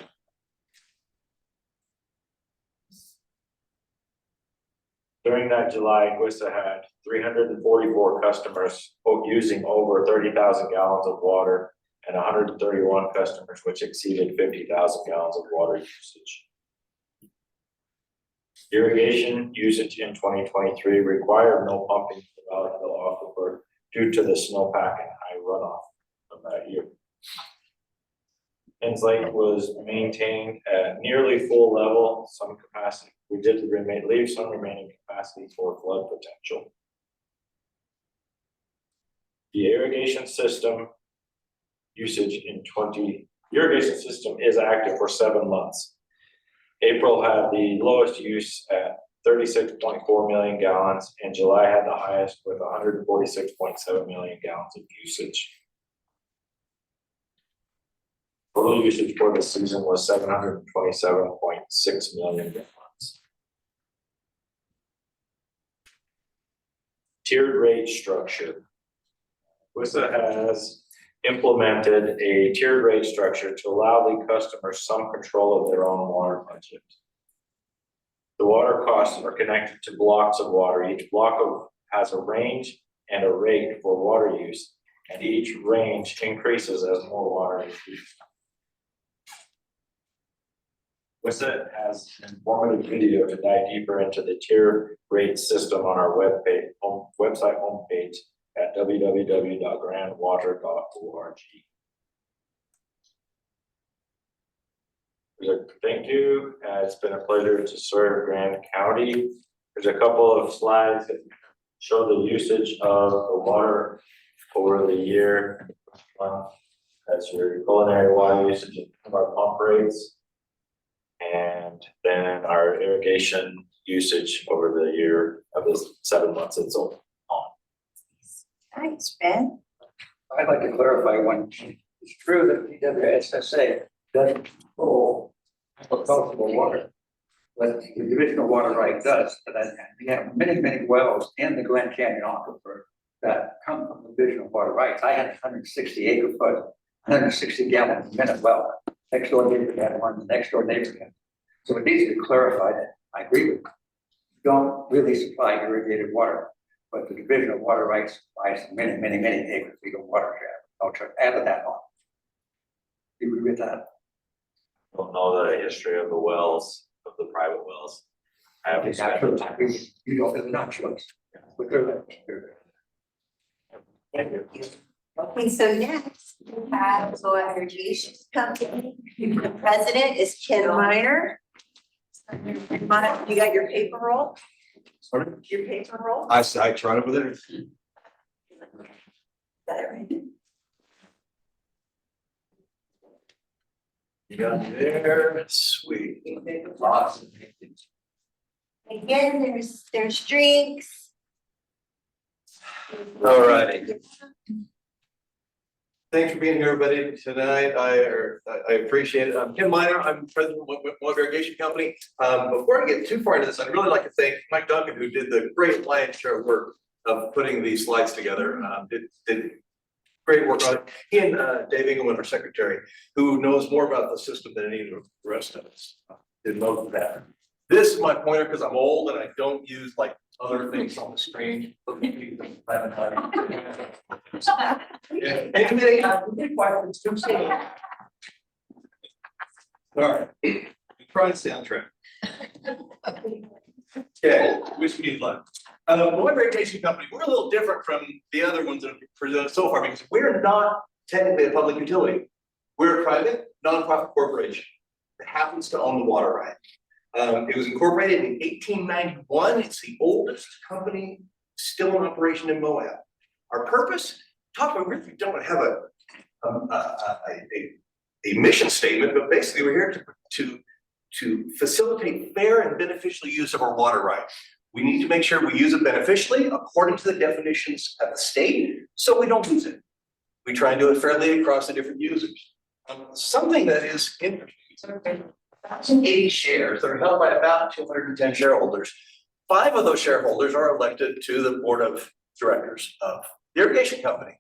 During that July, WISA had 344 customers using over 30,000 gallons of water and 131 customers which exceeded 50,000 gallons of water usage. Irrigation usage in 2023 required no pumping to the Valley Fill aquifer due to the snowpack and high runoff of that year. Kinslake was maintained at nearly full level, some capacity. We did leave some remaining capacity for flood potential. The irrigation system usage in irrigation system is active for 7 months. April had the lowest use at 36.4 million gallons, and July had the highest with 146.7 million gallons of usage. Total usage for the season was 727.6 million gallons. Tiered rate structure. WISA has implemented a tiered rate structure to allow the customers some control of their own water budget. The water costs are connected to blocks of water. Each block has a range and a rate for water use, and each range increases as more water is used. WISA has an informative video to dive deeper into the tier rate system on our website homepage at www.grandwater.org. Thank you. It's been a pleasure to serve Grand County. There's a couple of slides that show the usage of the water over the year. That's your culinary water usage of our pump rates. And then our irrigation usage over the year of the 7 months it's on. Thanks, Ben. I'd like to clarify one. It's true that PWSSA doesn't control agricultural water. But the divisional water right does, but we have many, many wells in the Glen Canyon aquifer that come from the divisional water rights. I had 160 acre foot, 160 gallon a minute well. Next door neighbor had one, the next door neighbor had. So it needs to be clarified. I agree with you. Don't really supply irrigated water, but the division of water rights buys many, many, many acre feet of water here. I'll try to add that on. You agree with that? Don't know the history of the wells, of the private wells. I haven't spent the time. You don't, it's not choice. But they're Thank you. Okay, so next we have Soil Irrigation Company. The president is Ken Minor. You got your paper roll? Sorry? Your paper roll? I tried over there. Got it right. You got it there, sweet. Awesome. Again, there's drinks. All righty. Thanks for being here, everybody, tonight. I appreciate it. I'm Ken Minor. I'm president of Moab Irrigation Company. Before I get too far into this, I'd really like to thank Mike Duncan, who did the great lion's share of work of putting these slides together. Did great work on it. He and Dave Engelman, our secretary, who knows more about the system than any of the rest of us, did most of that. This is my pointer because I'm old and I don't use like other things on the screen. Yeah. Anybody have any questions? All right. Try to stay on track. Okay, wish me luck. Moab Irrigation Company, we're a little different from the other ones that have been presented so far because we're not technically a public utility. We're a private nonprofit corporation that happens to own the water right. It was incorporated in 1891. It's the oldest company still in operation in Moab. Our purpose, we really don't have a mission statement, but basically we're here to facilitate fair and beneficial use of our water rights. We need to make sure we use it beneficially according to the definitions of the state, so we don't lose it. We try and do it fairly across the different users. Something that is interesting. 1,080 shares that are held by about 210 shareholders. 5 of those shareholders are elected to the board of directors of the irrigation company.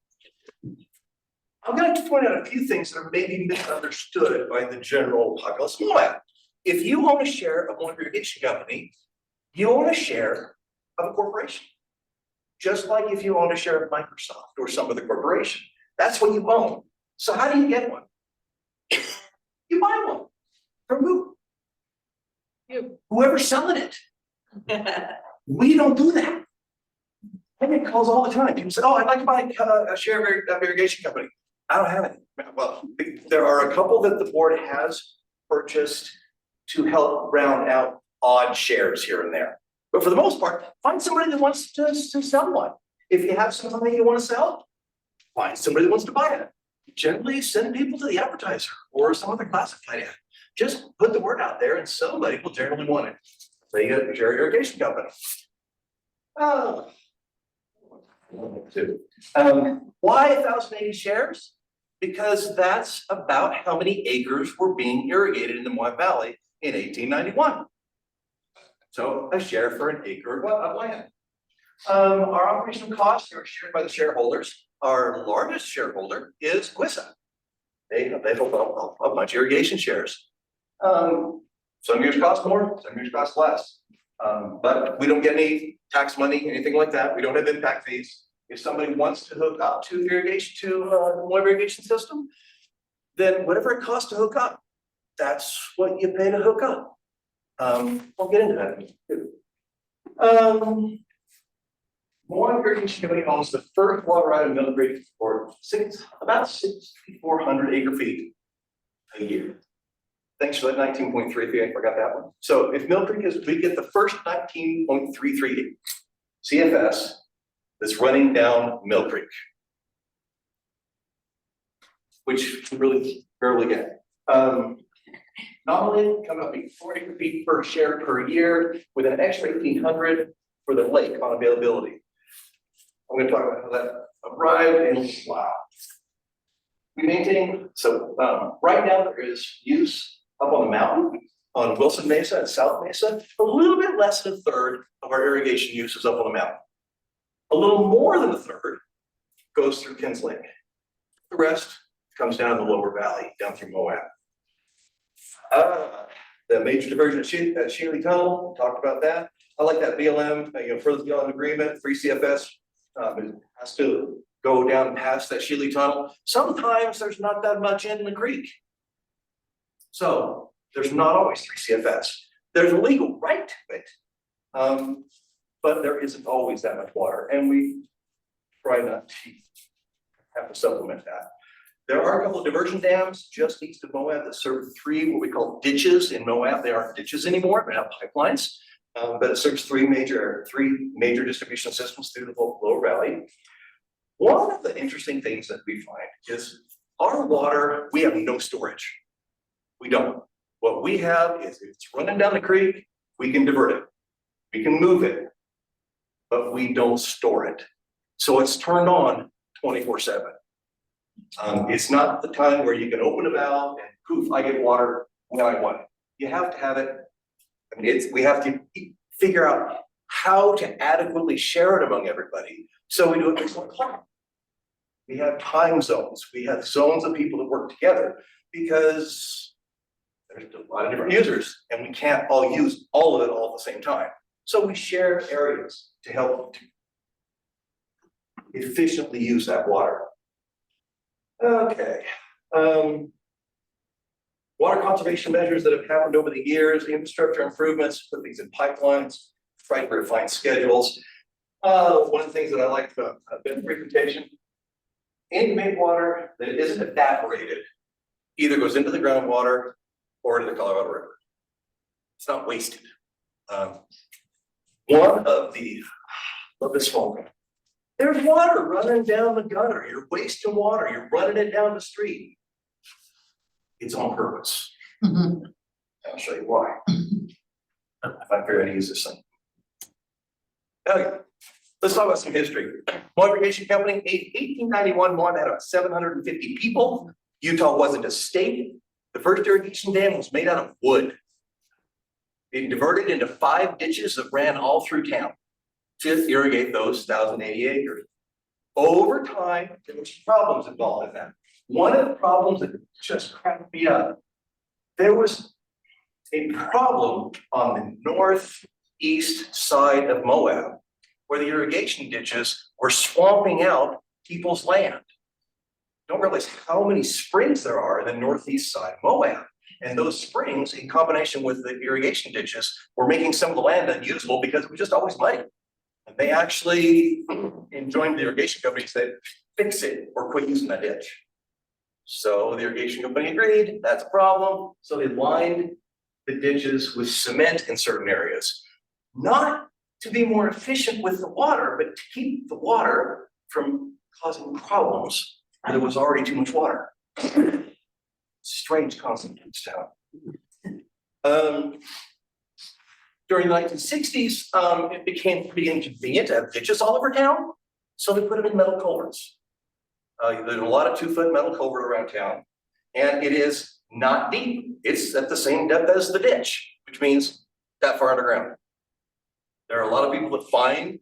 I'm going to point out a few things that are maybe misunderstood by the general populace of Moab. If you own a share of one irrigation company, you own a share of a corporation. Just like if you own a share of Microsoft or some other corporation. That's what you own. So how do you get one? You buy one. From who? You. Whoever's selling it. We don't do that. I get calls all the time. People say, oh, I'd like to buy a share of irrigation company. I don't have any. Well, there are a couple that the board has purchased to help round out odd shares here and there. But for the most part, find somebody that wants to sell one. If you have something you want to sell, find somebody that wants to buy it. Generally send people to the advertiser or some other classified ad. Just put the word out there and somebody will generally want it. So you get a share irrigation company. Why 1,080 shares? because that's about how many acres were being irrigated in the Moab Valley in 1891. So a share for an acre of land. Our operational costs are shared by the shareholders. Our largest shareholder is Quissa. They hold a bunch of irrigation shares. Some years cost more, some years cost less. But we don't get any tax money, anything like that. We don't have impact fees. If somebody wants to hook up to irrigation, to one irrigation system, then whatever it costs to hook up, that's what you pay to hook up. I'll get into that. Moab Irrigation Company owns the first water right of Mill Creek for about 6,400 acre feet a year. Thanks for that 19.33, I forgot that one. So if Mill Creek is, we get the first 19.33 CFS that's running down Mill Creek, which we really rarely get. Normally, come up to 4 acre feet per share per year with an extra 1,800 for the lake on availability. I'm gonna talk about how that arrived and wow. We maintain, so right now there is use up on the mountain on Wilson Mesa and South Mesa. A little bit less than a third of our irrigation use is up on the mountain. A little more than a third goes through Kins Lake. The rest comes down the lower valley, down through Moab. The major diversion at Shealy Tunnel, talked about that. I like that BLM, further BLM agreement, free CFS. It has to go down past that Shealy Tunnel. Sometimes there's not that much in the creek. So there's not always 3 CFS. There's a legal right to it. But there isn't always that much water, and we try not to have to supplement that. There are a couple of diversion dams just east of Moab that serve 3 what we call ditches in Moab. They aren't ditches anymore, they're now pipelines. But it serves 3 major distribution systems through the lower valley. One of the interesting things that we find is our water, we have no storage. We don't. What we have is if it's running down the creek, we can divert it. We can move it, but we don't store it. So it's turned on 24/7. It's not the time where you can open a valve and poof, I get water when I want it. You have to have it. I mean, we have to figure out how to adequately share it among everybody. So we do it based on clock. We have time zones. We have zones of people that work together because there's a lot of different users and we can't all use all of it all at the same time. So we share areas to help to efficiently use that water. Okay. Water conservation measures that have happened over the years, infrastructure improvements, put these in pipelines, try to refine schedules. One of the things that I like about Ben's presentation, any main water that isn't evaporated either goes into the groundwater or into the Colorado River. It's not wasted. One of the, love this phone. There's water running down the gutter. You're wasting water. You're running it down the street. It's on purpose. I'll show you why. If I figure out how to use this thing. Okay, let's talk about some history. Moab Irrigation Company, 1891, Moab had about 750 people. Utah wasn't a state. The first irrigation dam was made out of wood. It diverted into 5 ditches that ran all through town to irrigate those 1,080 acres. Over time, there were some problems involved in that. One of the problems that just cracked me up, there was a problem on the northeast side of Moab where the irrigation ditches were swamping out people's land. Don't realize how many springs there are in the northeast side of Moab. And those springs, in combination with the irrigation ditches, were making some of the land unusable because it was just always muddy. And they actually joined the irrigation company said, fix it or quit using that ditch. So the irrigation company agreed, that's a problem. So they lined the ditches with cement in certain areas. Not to be more efficient with the water, but to keep the water from causing problems. And there was already too much water. Strange concept in this town. During the 1960s, it became pretty inconvenient to have ditches all over town. So they put them in metal culverts. There's a lot of 2-foot metal culvert around town, and it is not deep. It's at the same depth as the ditch, which means that far underground. There are a lot of people that find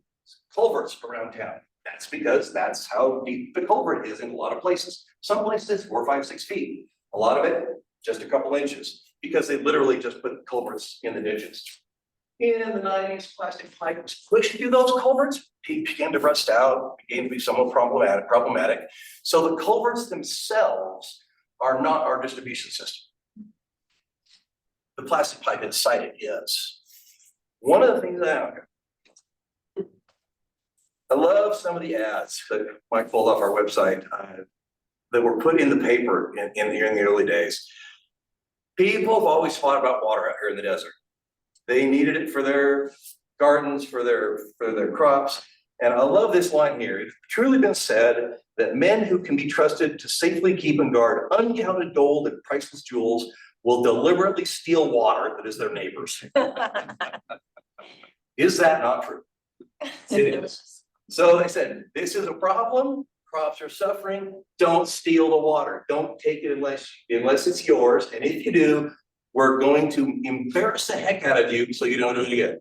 culverts around town. That's because that's how deep the culvert is in a lot of places. Some places it's 4, 5, 6 feet. A lot of it, just a couple inches, because they literally just put culverts in the ditches. In the 90s, plastic pipe was pushed through those culverts. It began to rust out, began to be somewhat problematic. So the culverts themselves are not our distribution system. The plastic pipe inside it is. One of the things that I love some of the ads that Mike pulled off our website that were put in the paper in the early days. People have always fought about water out here in the desert. They needed it for their gardens, for their crops. And I love this line here. It's truly been said that men who can be trusted to safely keep and guard uncounted gold and priceless jewels will deliberately steal water that is their neighbor's. Is that not true? It is. So they said, this is a problem. Crops are suffering. Don't steal the water. Don't take it unless it's yours. And if you do, we're going to embarrass the heck out of you so you don't do it again.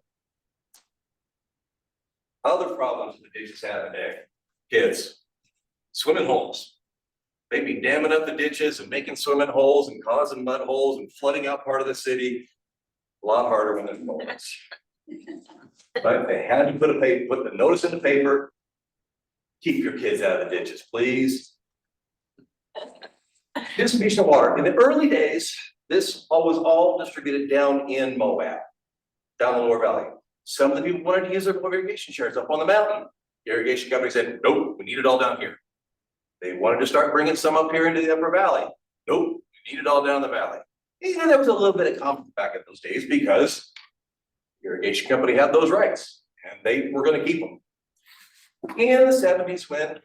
Other problems the ditches have today, kids, swimming holes. They be damming up the ditches and making swimming holes and causing mud holes and flooding out part of the city. A lot harder when there's holes. But they had to put the notice in the paper. Keep your kids out of the ditches, please. Distribution of water. In the early days, this was all distributed down in Moab, down the lower valley. Some of the people wanted to use their irrigation shares up on the mountain. The irrigation company said, nope, we need it all down here. They wanted to start bringing some up here into the upper valley. Nope, we need it all down the valley. And there was a little bit of conflict back in those days because the irrigation company had those rights and they were going to keep them. In the 70s, when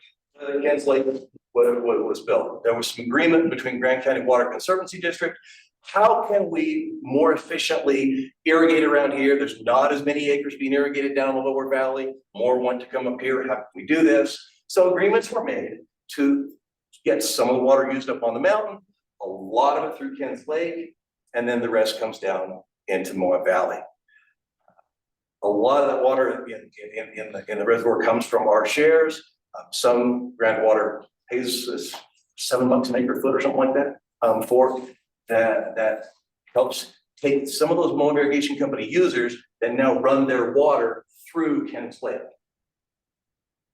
Kens Lake was built, there was some agreement between Grand County Water Conservancy District. How can we more efficiently irrigate around here? There's not as many acres being irrigated down the lower valley. More want to come up here. How can we do this? So agreements were made to get some of the water used up on the mountain, a lot of it through Kens Lake, and then the rest comes down into Moab Valley. A lot of that water in the reservoir comes from our shares. Some groundwater pays us $7 an acre foot or something like that for that helps take some of those Moab Irrigation Company users that now run their water through Kens Lake.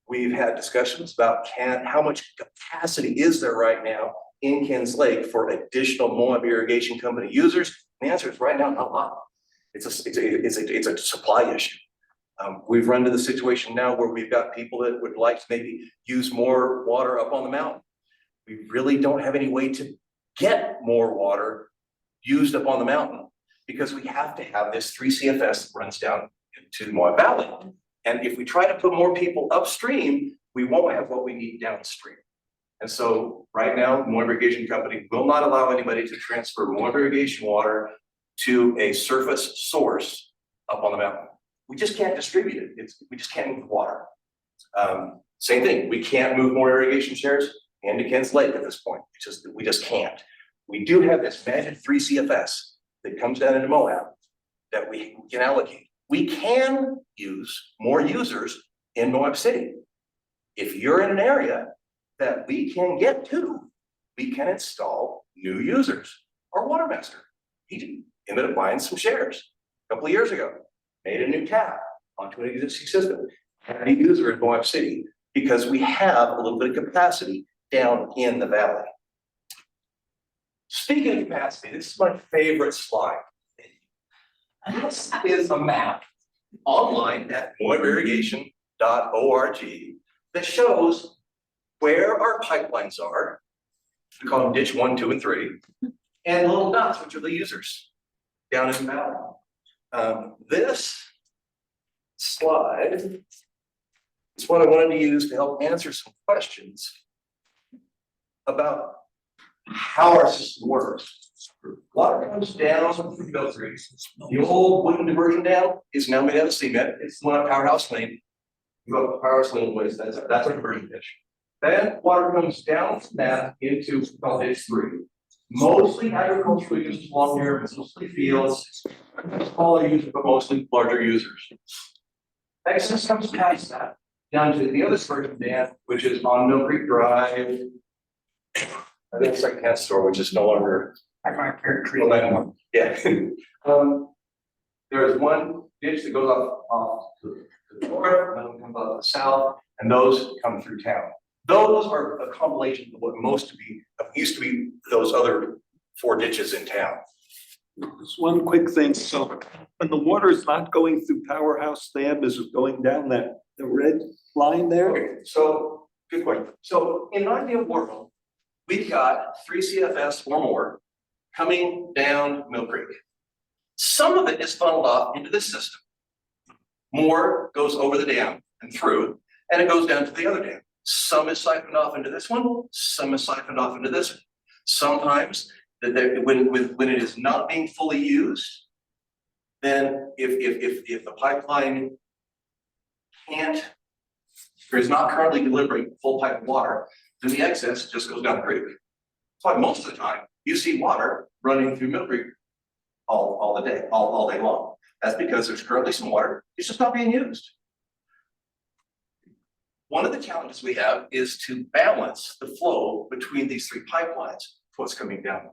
We've had discussions about how much capacity is there right now in Kens Lake for additional Moab Irrigation Company users. The answer is right now not a lot. It's a supply issue. We've run to the situation now where we've got people that would like to maybe use more water up on the mountain. We really don't have any way to get more water used up on the mountain because we have to have this 3 CFS that runs down into the Moab Valley. And if we try to put more people upstream, we won't have what we need downstream. And so right now, Moab Irrigation Company will not allow anybody to transfer Moab irrigation water to a surface source up on the mountain. We just can't distribute it. We just can't move water. Same thing, we can't move more irrigation shares into Kens Lake at this point. We just can't. We do have this magic 3 CFS that comes down into Moab that we can allocate. We can use more users in Moab City. If you're in an area that we can get to, we can install new users. Our water master, he ended up buying some shares a couple of years ago, made a new tap onto an existing system, had a user in Moab City because we have a little bit of capacity down in the valley. Speaking of capacity, this is my favorite slide. This is a map online at moabirrigation.org that shows where our pipelines are. We call them ditch 1, 2, and 3, and little dots, which are the users down in the valley. This slide is what I wanted to use to help answer some questions about how our system works. Water comes down from the filtering. The old wooden diversion dam is now made out of cement. It's the one at Powerhouse Lane. You go up Powerhouse Lane ways, that's our diversion ditch. Then water comes down from that into ditch 3. Mostly agricultural uses along here, mostly fields, smaller users, but mostly larger users. Excess comes past that, down to the other spurgeon dam, which is on Mill Creek Drive. I think secondhand store, which is no longer. I might carry a tree. Well, that one, yeah. There is one ditch that goes off to the north, another one comes off to the south, and those come through town. Those are a compilation of what used to be those other 4 ditches in town. Just one quick thing, so when the water is not going through Powerhouse Dam, is it going down the red line there? Okay, so, good point. So in an ideal world, we've got 3 CFS or more coming down Mill Creek. Some of it is funneled off into this system. More goes over the dam and through, and it goes down to the other dam. Some is siphoned off into this one, some is siphoned off into this one. Sometimes, when it is not being fully used, then if the pipeline is not currently delivering full pipe of water, then the excess just goes down the creek. That's why most of the time you see water running through Mill Creek all day long. That's because there's currently some water, it's just not being used. One of the challenges we have is to balance the flow between these 3 pipelines, what's coming down.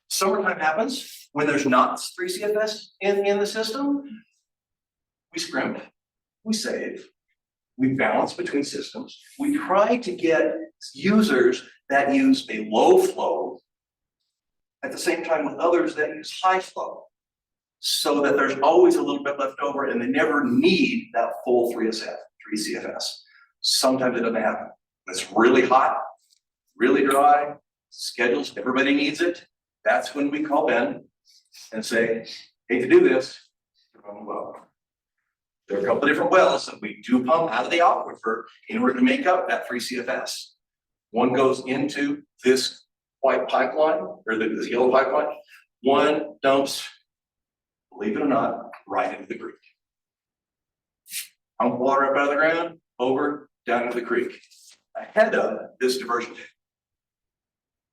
Summertime happens when there's not 3 CFS in the system. We scrimp, we save, we balance between systems. We try to get users that use a low flow at the same time with others that use high flow, so that there's always a little bit left over and they never need that full 3 CFS. Sometimes it doesn't happen. It's really hot, really dry, schedules, everybody needs it. That's when we call Ben and say, hate to do this. Well, there are a couple of different wells that we do pump out of the aquifer in order to make up that 3 CFS. One goes into this white pipeline, or this yellow pipeline. One dumps, believe it or not, right into the creek. Pump water up out of the ground, over, down into the creek, ahead of this diversion tank.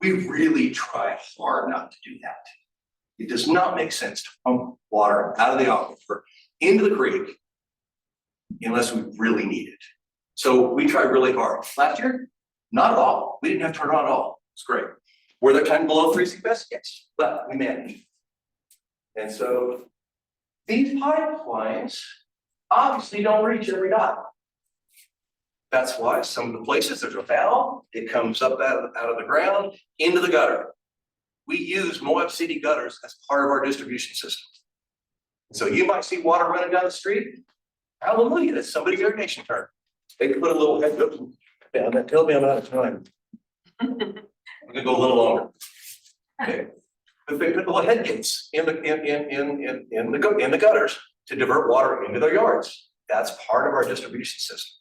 We really try hard not to do that. It does not make sense to pump water out of the aquifer into the creek unless we really need it. So we try really hard. Last year, not at all. We didn't have to turn it on at all. It's great. Were there times below 3 CFS? Yes, but we managed. And so these pipelines obviously don't reach every dot. That's why some of the places there's a valve, it comes up out of the ground into the gutter. We use Moab City gutters as part of our distribution system. So you might see water running down the street. Hallelujah, that's somebody's irrigation turn. They can put a little head down. That tells me I'm out of time. I'm gonna go a little longer. Okay. But they put little head gates in the gutters to divert water into their yards. That's part of our distribution system.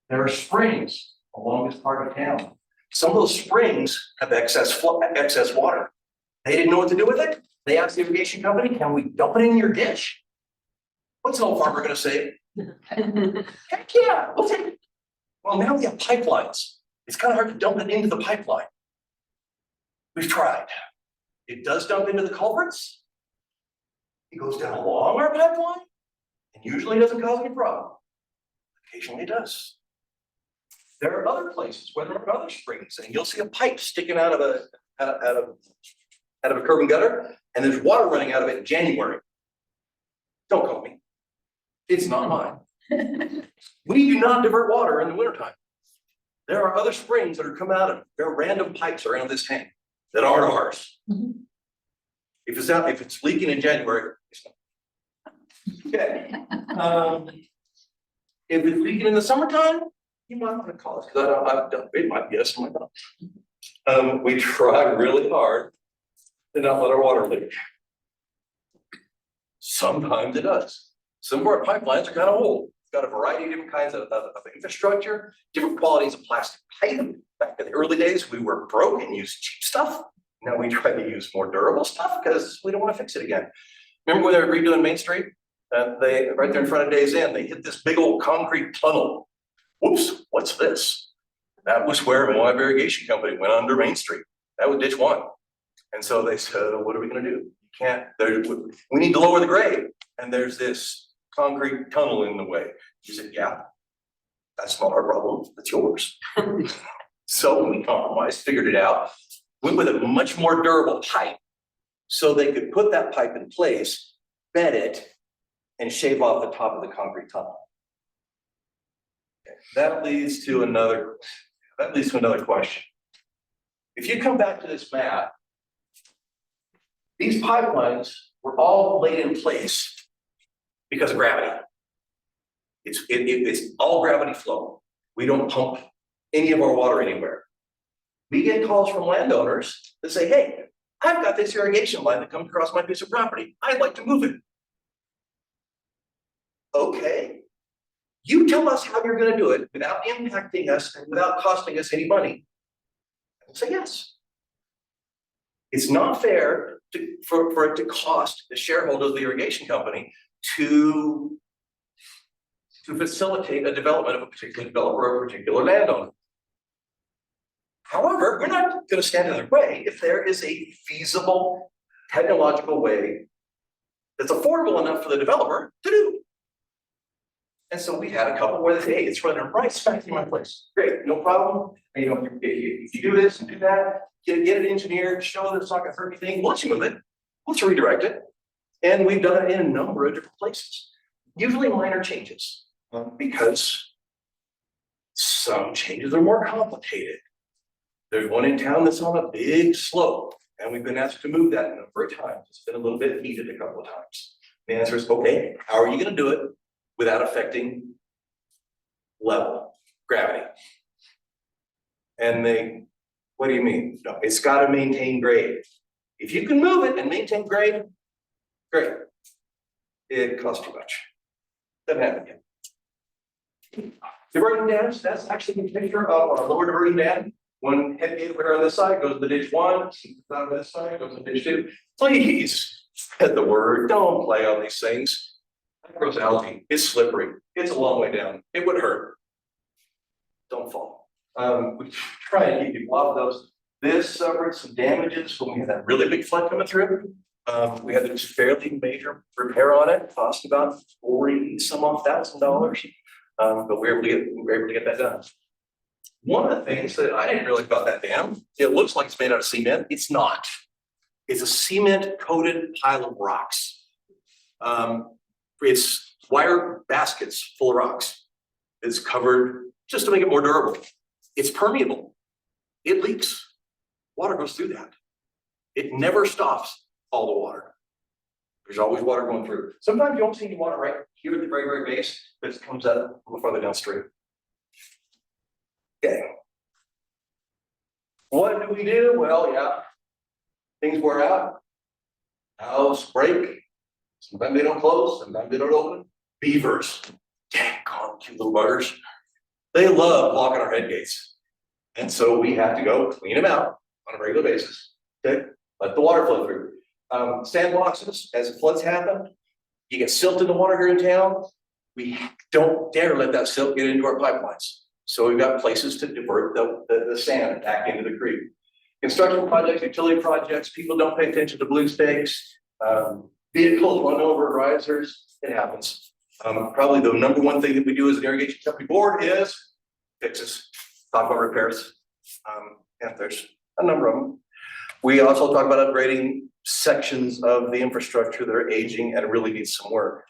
There are springs along this part of town. Some of those springs have excess water. They didn't know what to do with it. They asked the irrigation company, can we dump it in your ditch? What's an old farmer gonna say? Heck yeah, we'll take it. Well, now we have pipelines. It's kind of hard to dump it into the pipeline. We've tried. It does dump into the culverts. It goes down along our pipeline and usually doesn't cause any problem. Occasionally it does. There are other places where there are other springs and you'll see a pipe sticking out of a curb and gutter and there's water running out of it in January. Don't call me. It's not mine. We do not divert water in the wintertime. There are other springs that are coming out of, there are random pipes around this tank that aren't ours. If it's leaking in January, it's not. Okay. If it's leaking in the summertime, you might want to call us, because it might be us, might not. We try really hard to not let our water leak. Sometimes it does. Some of our pipelines are kind of old. It's got a variety of different kinds of infrastructure, different qualities of plastic pipe. Back in the early days, we were broke and used cheap stuff. Now we try to use more durable stuff because we don't want to fix it again. Remember when they were redoing Main Street? Right there in front of Days Inn, they hit this big old concrete tunnel. Whoops, what's this? That was where Moab Irrigation Company went under Main Street. That was ditch one. And so they said, what are we gonna do? You can't, we need to lower the grade. And there's this concrete tunnel in the way. He said, yeah, that's not our problem, that's yours. So we compromised, figured it out, went with a much more durable pipe. So they could put that pipe in place, bed it, and shave off the top of the concrete tunnel. That leads to another question. If you come back to this map, these pipelines were all laid in place because of gravity. It's all gravity flow. We don't pump any of our water anywhere. We get calls from landowners that say, hey, I've got this irrigation line that comes across my piece of property. I'd like to move it. Okay. You tell us how you're gonna do it without impacting us and without costing us any money. I'll say yes. It's not fair for it to cost the shareholder of the irrigation company to facilitate a development of a particular developer or a particular landowner. However, we're not gonna stand in their way if there is a feasible technological way that's affordable enough for the developer to do. And so we had a couple where they say, hey, it's running right smack through my place. Great, no problem. And, you know, if you do this and do that, get an engineer, show that it's not gonna hurt anything, let's move it, let's redirect it. And we've done it in a number of different places. Usually minor changes, because some changes are more complicated. There's one in town that's on a big slope, and we've been asked to move that a number of times. It's been a little bit heated a couple of times. The answer is, okay, how are you gonna do it without affecting level, gravity? And they, what do you mean? No, it's gotta maintain grade. If you can move it and maintain grade, great. It costs too much. Doesn't happen yet. Diverting dams, that's actually a picture of our lower diverting dam. One head gate over on this side goes to the ditch one, on this side goes to ditch two. Please, spread the word, don't play on these things. That grows algae, it's slippery, it's a long way down, it would hurt. Don't fall. We try and keep people off of those. This suffered some damages when we had that really big flood coming through. We had this fairly major repair on it, cost about $40,000. But we were able to get that done. One of the things that I didn't realize about that dam, it looks like it's made out of cement. It's not. It's a cement coated pile of rocks. It's wire baskets full of rocks. It's covered just to make it more durable. It's permeable. It leaks. Water goes through that. It never stops all the water. There's always water going through. Sometimes you don't see any water right here at the very, very base, but it comes out a little farther downstream. Okay. What do we do? Well, yeah, things wear out. Valves break. Sometimes they don't close, sometimes they don't open. Beavers, dang, cute little buggers. They love blocking our head gates. And so we have to go clean them out on a regular basis. Okay, let the water flow through. Sandboxes, as the floods happen, you get silt in the water here in town. We don't dare let that silt get into our pipelines. So we've got places to divert the sand back into the creek. Construction projects, utility projects, people don't pay attention to blue stakes. Vehicles run over risers, it happens. Probably the number one thing that we do as an irrigation company board is fixes, talk about repairs. And there's a number of them. We also talk about upgrading sections of the infrastructure that are aging and really need some work.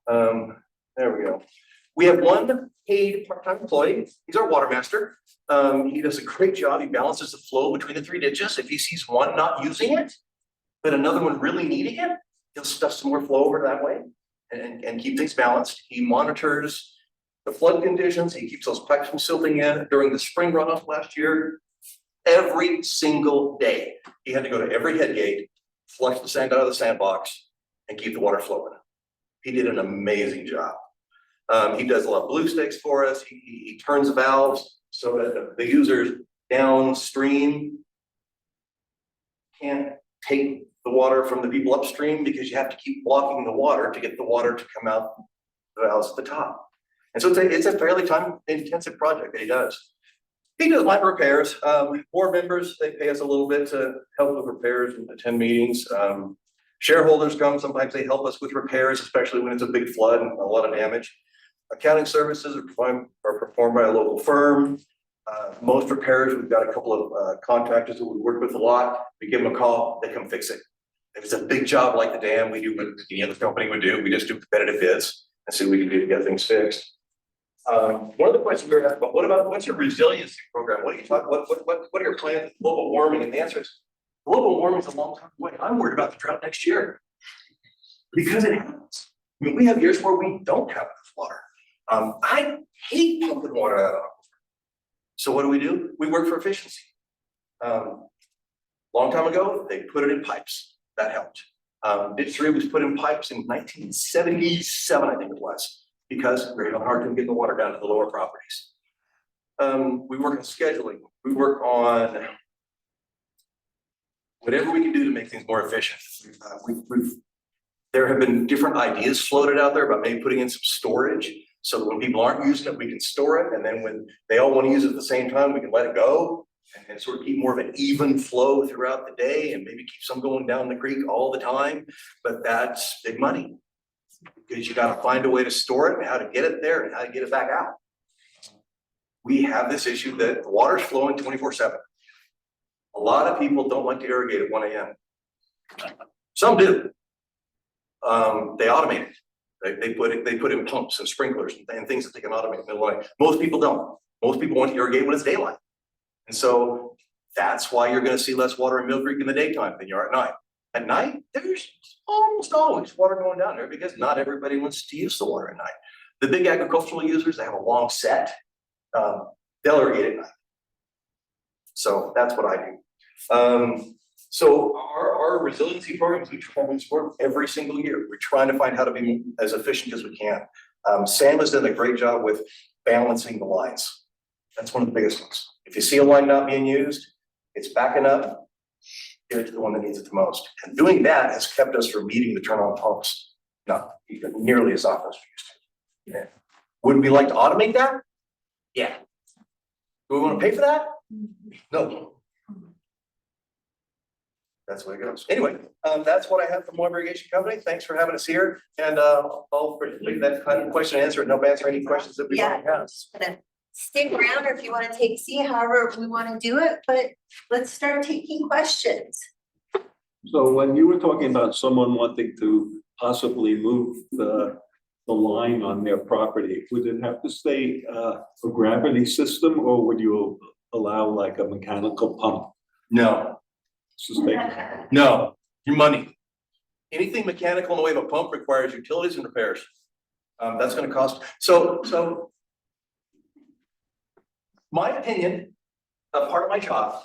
There we go. We have one paid part-time employee. He's our water master. He does a great job. He balances the flow between the three ditches. If he sees one not using it, but another one really needing it, he'll stuff some more flow over that way and keep things balanced. He monitors the flood conditions. He keeps those pipes from silting in. During the spring runoff last year, every single day, he had to go to every head gate, flush the sand out of the sandbox, and keep the water flowing. He did an amazing job. He does a lot of blue stakes for us. He turns valves so that the users downstream can't take the water from the people upstream because you have to keep blocking the water to get the water to come out the valves at the top. And so it's a fairly time intensive project that he does. He does light repairs. Board members, they pay us a little bit to help with repairs and attend meetings. Shareholders come, sometimes they help us with repairs, especially when it's a big flood and a lot of damage. Accounting services are performed by a local firm. Most repairs, we've got a couple of contractors that we work with a lot. We give them a call, they come fix it. If it's a big job like the dam, we do what any other company would do. We just do competitive bids and see what we can do to get things fixed. One of the questions we were asked about, what's your resiliency program? What are you talking, what are your plans with global warming? And the answer is, global warming is a long time away. I'm worried about the drought next year. Because it happens. I mean, we have years where we don't have enough water. I hate pumping water out of our. So what do? We work for efficiency. Long time ago, they put it in pipes. That helped. Ditch 3 was put in pipes in 1977, I think it was, because we had a hard time getting the water down to the lower properties. We work on scheduling. We work on whatever we can do to make things more efficient. There have been different ideas floated out there about maybe putting in some storage, so that when people aren't using it, we can store it, and then when they all want to use it at the same time, we can let it go and sort of keep more of an even flow throughout the day, and maybe keep some going down the creek all the time. But that's big money, because you got to find a way to store it and how to get it there and how to get it back out. We have this issue that the water's flowing 24/7. A lot of people don't like to irrigate at 1 a.m. Some do. They automate it. They put in pumps and sprinklers and things that they can automate in the middle of the night. Most people don't. Most people want to irrigate when it's daylight. And so that's why you're gonna see less water in Mill Creek in the daytime than you are at night. At night, there's almost always water going down there because not everybody wants to use the water at night. The big agricultural users, they have a long set. They'll irrigate at night. So that's what I do. So our resiliency programs, we try to support every single year. We're trying to find how to be as efficient as we can. Sam has done a great job with balancing the lines. That's one of the biggest ones. If you see a line not being used, it's backing up, give it to the one that needs it the most. And doing that has kept us from needing to turn on pumps, not even nearly as often as we used to. Yeah. Would we like to automate that? Yeah. Do we want to pay for that? No. That's the way it goes. Anyway, that's what I have from Moab Irrigation Company. Thanks for having us here. And I'll participate that kind of question and answer and help answer any questions that we might have. Gonna stick around, or if you want to take C, however we want to do it, but let's start taking questions. So when you were talking about someone wanting to possibly move the line on their property, would it have to stay a gravity system, or would you allow like a mechanical pump? No. Sustain? No, your money. Anything mechanical in the way of a pump requires utilities and repairs. That's gonna cost, so. My opinion, a part of my job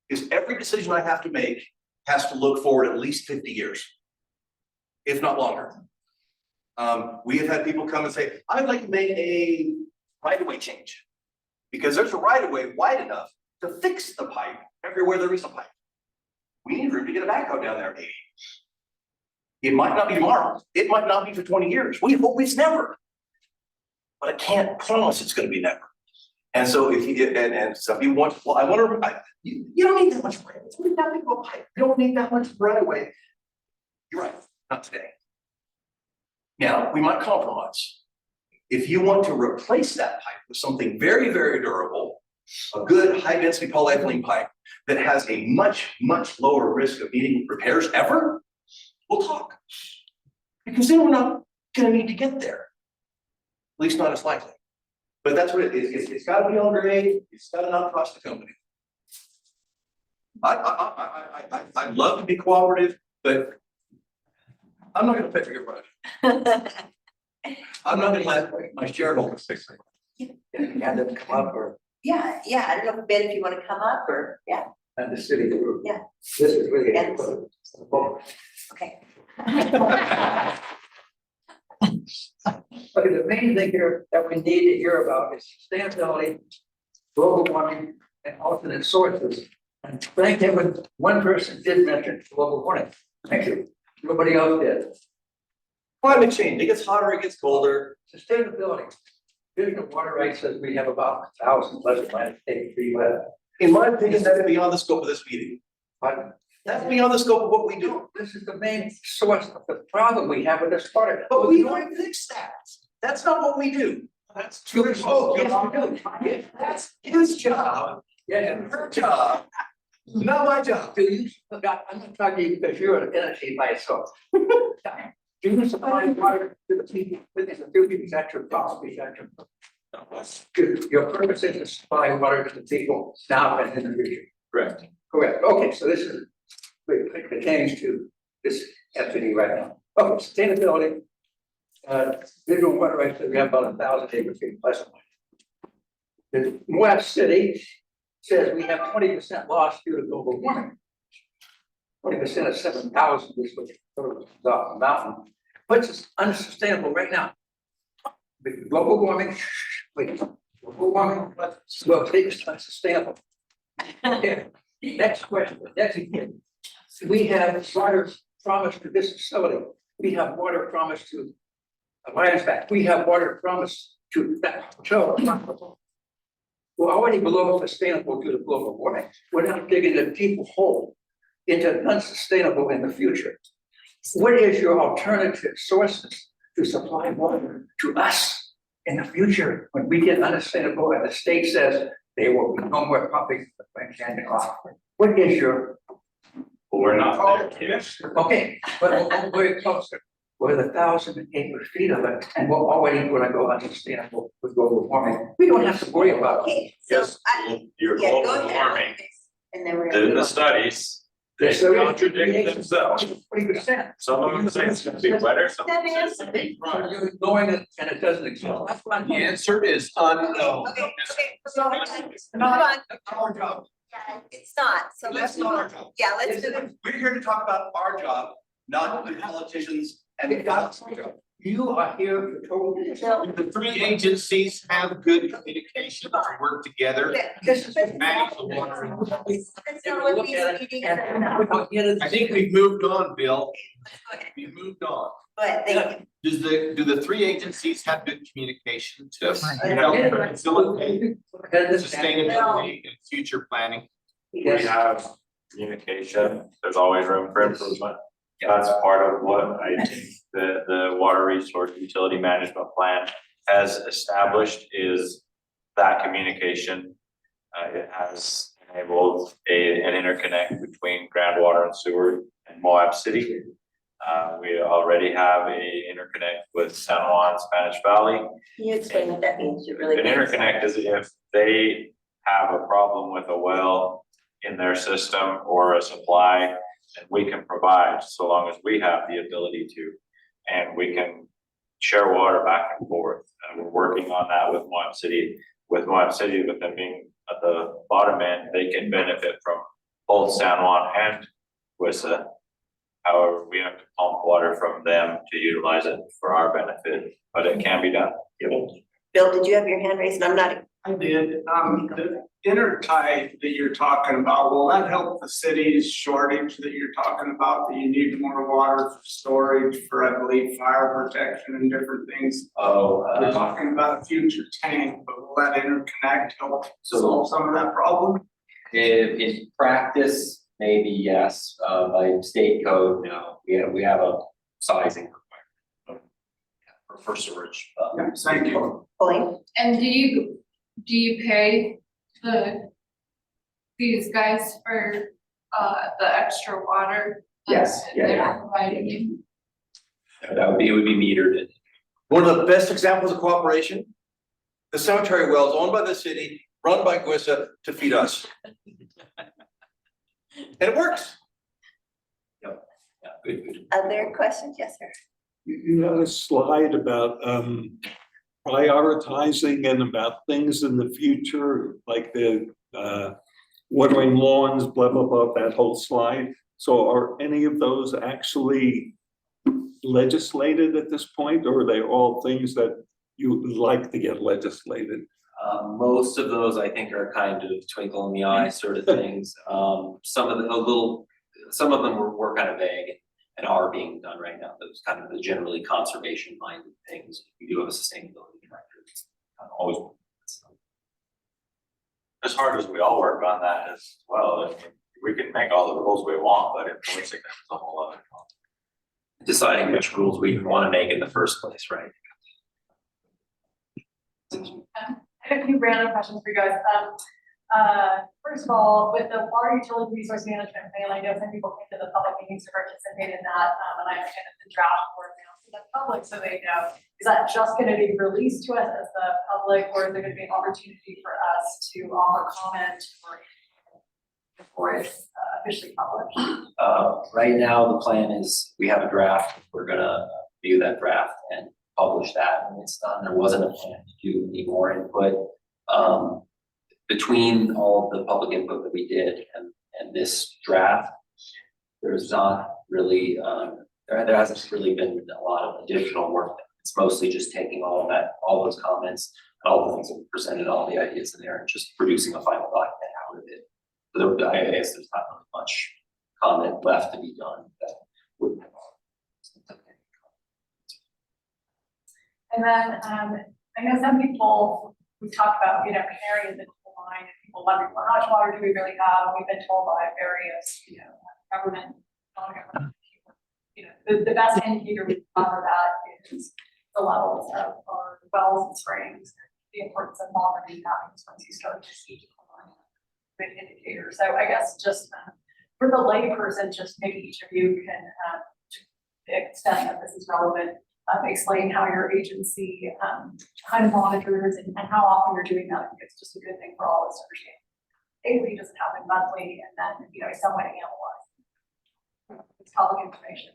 is every decision I have to make has to look forward at least 50 years. If not longer. We have had people come and say, I'd like to make a right-of-way change. Because there's a right-of-way wide enough to fix the pipe everywhere there is a pipe. We need room to get a backhoe down there, maybe. It might not be tomorrow. It might not be for 20 years. We hope it's never. But I can't promise it's gonna be never. And so if you get, and some people want, well, I want to, you don't need that much right. It's only that big of a pipe. You don't need that much right away. You're right, not today. Now, we might compromise. If you want to replace that pipe with something very, very durable, a good high-density polyethylene pipe that has a much, much lower risk of needing repairs ever, we'll talk. Because then we're not gonna need to get there. At least not as likely. But that's what it is. It's gotta be on grade, it's gotta not cost the company. I'd love to be cooperative, but I'm not gonna pay for your project. I'm not gonna let my shareholders fix it. And then come up or. Yeah, I don't know, Ben, if you want to come up or, yeah, And the city. Yeah. This is really. Yes. okay. Okay, the main thing here that we need to hear about is sustainability, global warming, and alternate sources. And thank heaven, one person did mention global warming. Thank you. Nobody else did. Climate change, it gets hotter, it gets colder. Sustainability. Division of Water Rights says we have about 1,000 less land to take free left. In my opinion, that's beyond the scope of this meeting. But That's beyond the scope of what we do. this is the main source of the problem we have with this water. But we don't fix that. That's not what we do. That's Oh, yes, we do. Yeah, that's his job Yeah, and her job, not my job. do you, I'm not talking to you because you're an entity by yourself. Do you supply water to the people, within the duty, is that your policy, is that your? Your purpose is to supply water to the people now and in the future. Correct. Correct, okay, so this is, it pertains to this entity right now. Okay, sustainability. Visual water rights, we have about 1,000 acre feet less. The Moab City says we have 20% loss due to global warming. 20% of 7,000 is what goes off the mountain, which is unsustainable right now. With global warming, global warming, well, it's unsustainable. Okay, next question, next again. We have water promised to this facility, we have water promised to Lions Back, we have water promised to that hotel. We're already below sustainable due to global warming, we're not digging a deep hole into unsustainable in the future. What is your alternative sources to supply water to us in the future when we get unsustainable and the state says they will be no more pumping the Grand Canyon? What is your, We're not there yet. okay, but we're very closer. We're 1,000 acre feet of it, and we're already gonna go unsustainable with global warming. We don't have to worry about it. Okay, so Yes, I, your yeah, go global ahead. warming, And then we're gonna the move on. studies, they Yes, there is. contradict themselves. 20%. Some of them say it's gonna be wetter, some of them say it's gonna be So drier. you're ignoring it and it doesn't exist. That's what I'm The hearing. answer is unknown. Okay, so move on. Our job. Yeah, it's not, so let's move on. Yeah, let's do it. We're here to talk about our job, not the politicians and the government. You are here for total. The three agencies have good communication to work together. This is. Manage the water. That's not what these meetings are about. I think we've moved on, Bill. Go ahead. We've moved on. But thank you. Do the three agencies have good communication to help facilitate sustainability and future planning? We Yes. have communication, there's always room for improvement. That's part of what I think the water resource utility management plan has established is that communication. It has enabled an interconnect between groundwater and sewer and Moab City. We already have a interconnect with San Juan, Spanish Valley. Can you explain what that means? It really An means. interconnect is if they have a problem with a well in their system or a supply, and we can provide, so long as we have the ability to, and we can share water back and forth. And we're working on that with Moab City, with them being at the bottom end, they can benefit from both San Juan and Wissa. However, we have to pump water from them to utilize it for our benefit, but it can be done. Bill, did you have your hand raised? And I'm not. I did, the intertie that you're talking about, will that help the city's shortage that you're talking about? That you need more water for storage for, I believe, fire protection and different things? We're talking about a future tank, but will that interconnect help solve some of that problem? In practice, maybe yes, by state code, no, we have a sizing requirement. For storage. Thank you. Pauline? And do you pay these guys for the extra water? Yes, yeah, They're yeah. providing you? It would be metered in. One of the best examples of cooperation, the cemetery wells owned by the city, run by Gwissa to feed us. And it works. Yeah, good. Other questions? Yes, sir. You had a slide about prioritizing and about things in the future, like the watering lawns, blah, blah, blah, that whole slide. So are any of those actually legislated at this point, or are they all things that you would like to get legislated? Most of those, I think, are kind of twinkle in the eye sort of things. Some of them were kind of vague and are being done right now. Those kind of the generally conservation minded things. We do have a sustainability director always. As hard as we all work on that as well, we can make all the rules we want, but enforcing them is a whole other. Deciding which rules we want to make in the first place, right? I have a few random questions for you guys. First of all, with the water utility resource management plan, I know some people came to the public meetings to participate in that, and I understand it's the draft board now to the public, so they know. Is that just gonna be released to us as the public, or is there gonna be an opportunity for us to offer comment or before it's officially published? Right now, the plan is, we have a draft, we're gonna view that draft and publish that when it's done. There wasn't a plan to do any more input. Between all of the public input that we did and this draft, there's not really, there hasn't really been a lot of additional work. It's mostly just taking all of that, all those comments, all the things that we presented, all the ideas in there, and just producing a final document out of it. So I guess there's not really much comment left to be done that would have. And then, I know some people, we talked about, canary in the coal mine, and people wondering, well, how much water do we really have? We've been told by various, government, non-government people. The best indicator we have for that is the levels of our wells and springs, the importance of monitoring that, because once you start to see decline, good indicator. So I guess just for the layperson, just maybe each of you can, to the extent that this is relevant, explain how your agency kind of monitors and how often you're doing that. I think it's just a good thing for all of us to understand. Daily doesn't happen monthly, and then somewhat analyze. It's public information.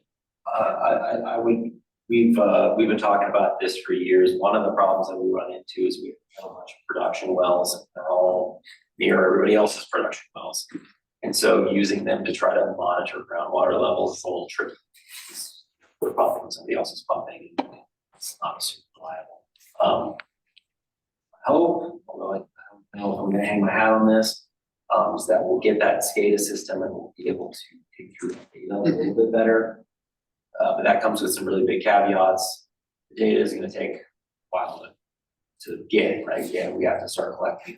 We've been talking about this for years. One of the problems that we run into is we have a bunch of production wells, and they're all near everybody else's production wells. And so using them to try to monitor groundwater levels is a little tricky. We're pumping when somebody else is pumping, and it's not super reliable. I hope, although I don't know if I'm gonna hang my hat on this, is that we'll get that SCADA system and we'll be able to take through the data a little bit better. But that comes with some really big caveats. The data is gonna take a while to get, right? Yeah, we have to start collecting,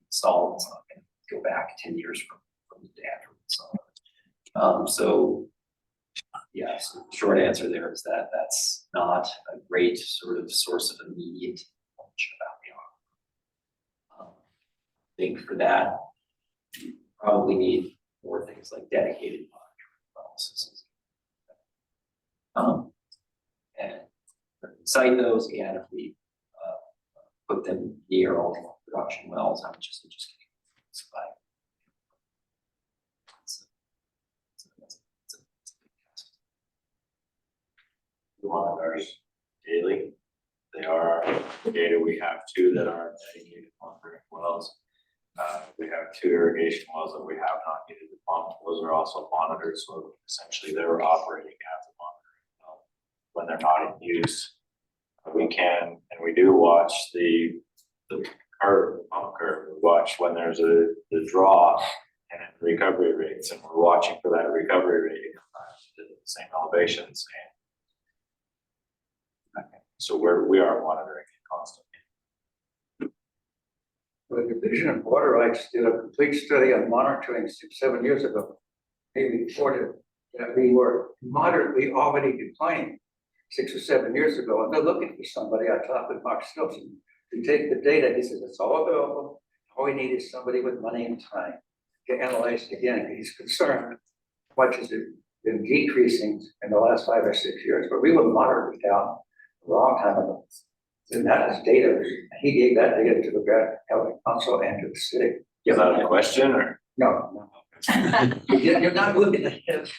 install, it's not gonna go back 10 years from the day after we install it. So yes, the short answer there is that that's not a great sort of source of immediate knowledge about the aquifer. I think for that, you probably need more things like dedicated monitoring processes. And cite those again, if we put them near all the production wells, I'm just by. We monitor daily. They are data. We have two that are dedicated monitoring wells. We have two irrigation wells that we have not needed to pump. Those are also monitored, so essentially they're operating as a monitoring well when they're not in use. We can, and we do watch the curve, pump curve. We watch when there's the draw and recovery rates, and we're watching for that recovery rate to the same elevations. So we are monitoring it constantly. The Division of Water Rights did a complete study on monitoring 6-7 years ago. They reported that we were moderately already declining 6 or 7 years ago, and they're looking for somebody. I talked with Mark Stilson to take the data. He says it's all available. All we need is somebody with money and time to analyze it again. He's concerned how much has it been decreasing in the last 5 or 6 years, but we were moderately down a long time ago. And that is data. He gave that data to the Valley Council and to the city. Is that a question or? No. You're not looking at it.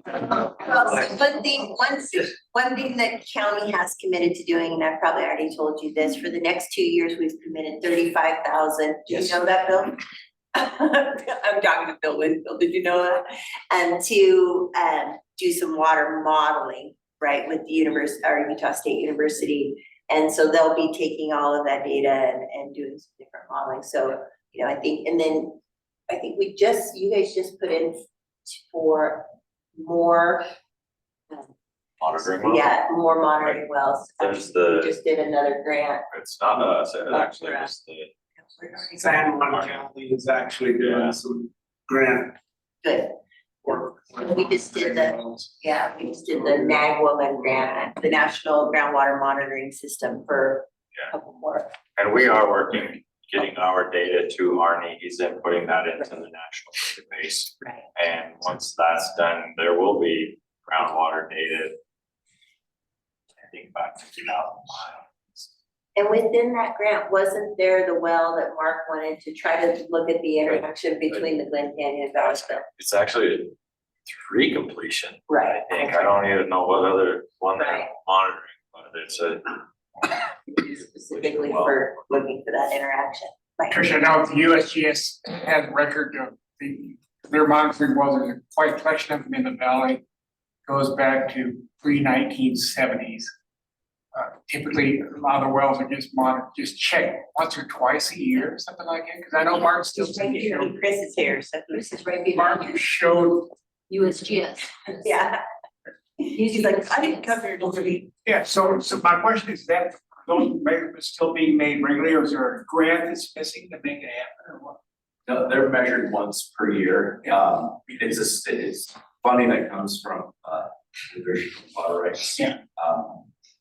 Well, but the one thing that county has committed to doing, and I've probably already told you this, for the next 2 years, we've committed 35,000. Do you Yes. know that, Bill? I'm talking to Bill Winfield, did you know that? And to do some water modeling, right, with the Utah State University. And so they'll be taking all of that data and doing some different modeling. So, I think, and then I think you guys just put in for more Monitoring well? Yeah, more monitoring wells. There's We the, just did another grant. it's not us, it actually was the, San Juan County is actually doing some grant Good. work. We just did Yeah, we just did the NAGWOMAN grant, the National Groundwater Monitoring System for a couple more. and we are working, getting our data to Arnie, he's inputting that into the national database. Right. And once that's done, there will be groundwater data. I think back to 2005. And within that grant, wasn't there the well that Mark wanted to try to look at the interaction between the Glen Canyon and Valsville? It's actually 3 completion, Right. I think, I don't even know what other one they're Right. monitoring, but it's a. Specifically for looking for that interaction. Right. Tricia, now the USGS has record of their monitoring wells, there's quite a collection of them in the valley. Goes back to pre-1970s. Typically, a lot of the wells are just monitored, just checked once or twice a year, something like that, because I know Mark still. He's right here, Chris is here, so Chris is right behind Mark you. showed, USGS. Yeah. He's like, I didn't come here to read. yeah, so my question is that, those measurements still being made regularly, or is there a grant that's missing to make it happen, or what? No, they're measured once per year. It's funding that comes from, Division of Water Rights. Yeah.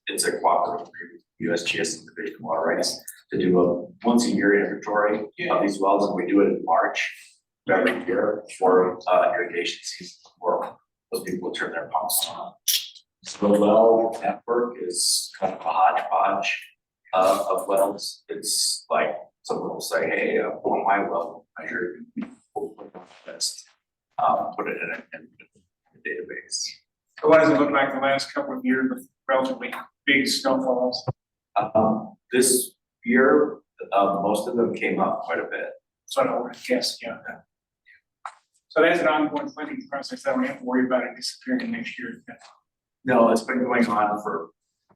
It's a cooperative agreement with USGS and Division of Water Rights to do a once a year inventory of these wells, and we do it in March of every year for irrigation season, or those people turn their pumps on. So the well network is kind of a hodgepodge of wells. It's like someone will say, hey, well, my well measured, we'll put it on the list, put it in a database. So what does it look like the last couple of years with relatively big snowfalls? This year, most of them came up quite a bit. So I don't want to guess, yeah. So that's an ongoing funding process, I don't have to worry about it disappearing next year. No, it's been going on for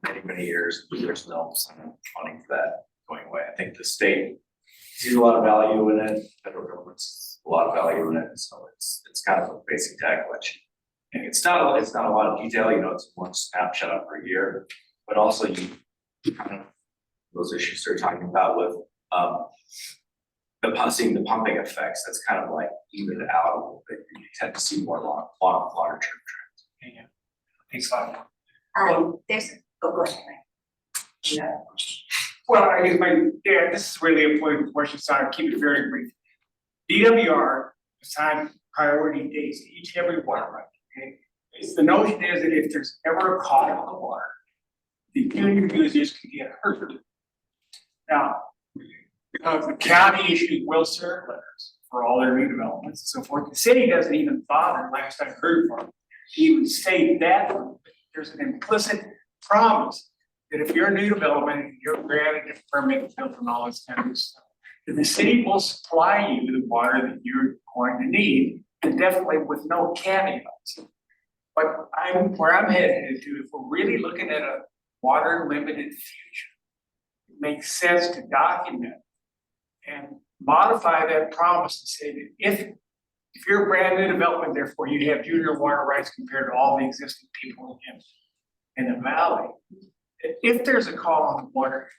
many, many years. There's no funding for that going away. I think the state sees a lot of value in it, federal government sees a lot of value in it, so it's kind of a basic tag collection. And it's not a lot of detail, you know, it's one snapshot per year, but also you kind of, those issues they're talking about with, seeing the pumping effects, that's kind of like even it out a little bit, you tend to see more longer term trends. Yeah. Thanks a lot. There's, go ahead. Yeah. Well, I guess this is really important question, so I'll keep it very brief. DWR assigned priority dates to each and every water right, okay? The notion is that if there's ever a call on the water, the junior users can get hurt. Now, the county issues will serve letters for all their new developments and so forth. The city doesn't even bother, last I heard from, to even state that there's an implicit promise that if you're a new development and you're granted a permit built and all this kind of stuff, then the city will supply you the water that you're going to need, and definitely with no caveats. But where I'm headed to, if we're really looking at a water limited future, it makes sense to document and modify that promise to say that if you're a brand new development, therefore you have junior water rights compared to all the existing people in the valley. If there's a call on the water,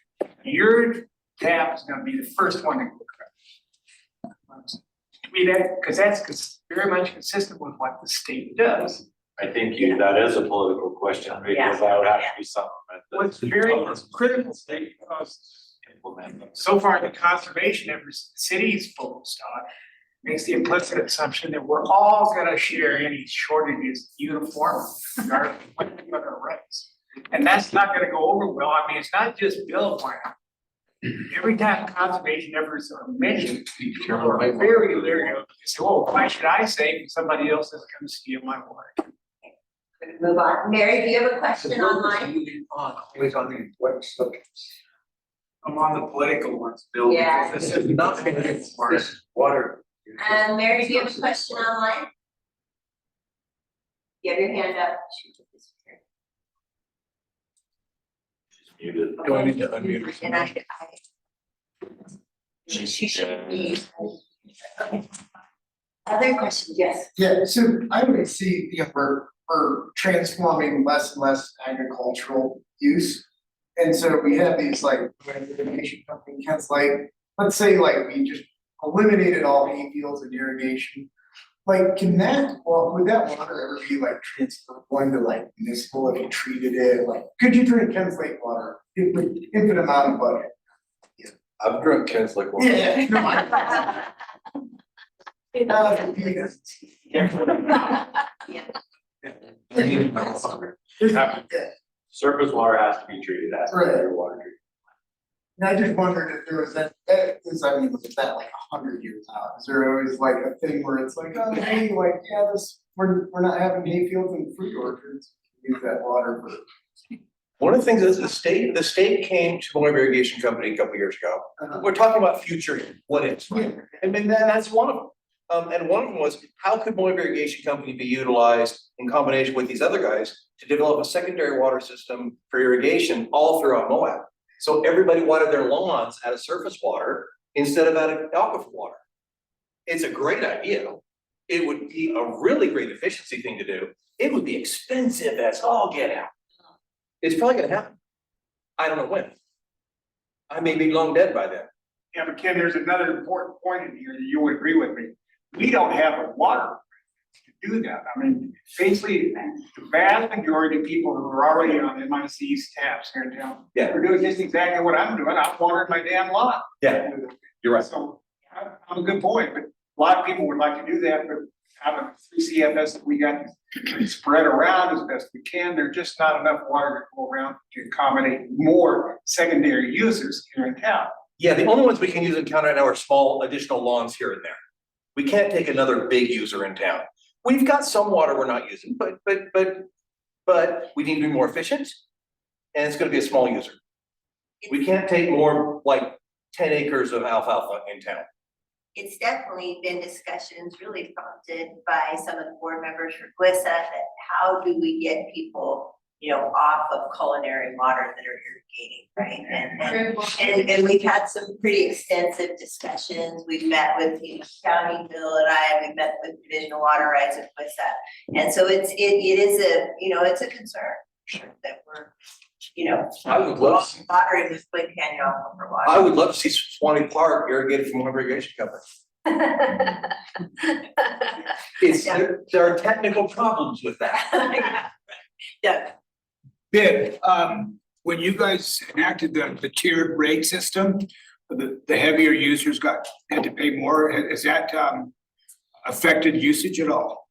your tap is gonna be the first one to go crack. To me, because that's very much consistent with what the state does. I think that is a political question, because that would have to be something that. What's very critical state, because so far the conservation efforts the city's focused on makes the implicit assumption that we're all gonna share any shortages uniformly, regardless of what our rights. And that's not gonna go over well. I mean, it's not just Bill Plan. Every time conservation efforts are mentioned, people are very leery of it. They say, oh, why should I say if somebody else is gonna steal my water? Move on. Mary, do you have a question online? Always on the important subjects. I'm on the political ones, Bill. Yeah. This is nothing This water. Mary, do you have a question online? You have your hand up. Muted. Do I need to unmute her? And I. She should be. Okay. Other questions, yes. Yeah, so I would see the upper we're transforming less and less agricultural use. And so we have these like, irrigation company, Kent's Lake, let's say like we just eliminated all hay fields and irrigation. Like, would that water ever be like transferred into like municipal if you treated it, like, could you drink Kent's Lake water with infinite amount of budget? I've drunk Kent's Lake water. Yeah, no, I. Surface water has to be treated as Right. water treatment. And I just wondered if there was that, is, I mean, is that like 100 years out? Is there always like a thing where it's like, oh, hey, like, yeah, we're not having hay fields and fruit orchards, use that water for. One of the things is the state came to Moab Irrigation Company a couple years ago. We're talking about future, what ifs. And then that's one of them. And one of them was, how could Moab Irrigation Company be utilized in combination with these other guys to develop a secondary water system for irrigation all throughout Moab? So everybody watered their lawns out of surface water instead of out of aquifer water. It's a great idea. It would be a really great efficiency thing to do. It would be expensive as all get out. It's probably gonna happen. I don't know when. I may be long dead by then. Yeah, but Ken, there's another important point in here that you would agree with me. We don't have a water to do that. I mean, basically, the vast majority of people who are already on MIC's taps here in town. Yeah. Are doing just exactly what I'm doing. I'm watering my damn lawn. Yeah, you're right. So, I'm a good point, but a lot of people would like to do that, but out of 3 CFS that we got spread around as best we can, there's just not enough water to go around to accommodate more secondary users here in town. Yeah, the only ones we can use in town right now are small additional lawns here and there. We can't take another big user in town. We've got some water we're not using, but we need to be more efficient. And it's gonna be a small user. We can't take more like 10 acres of alfalfa in town. It's definitely been discussions really prompted by some of the board members for GWISA that how do we get people, off of culinary water that are irrigating, right? And we've had some pretty extensive discussions. We've met with County Bill and we've met with Division of Water Rights at GWISA. And so it is it's a concern that we're, I would love to, watering this Quinn Canyon aquifer water. I would love to see Swanee Park irrigated from one irrigation company. There are technical problems with that. Yeah. Ben, when you guys enacted the tiered rate system, the heavier users had to pay more. Has that affected usage at all?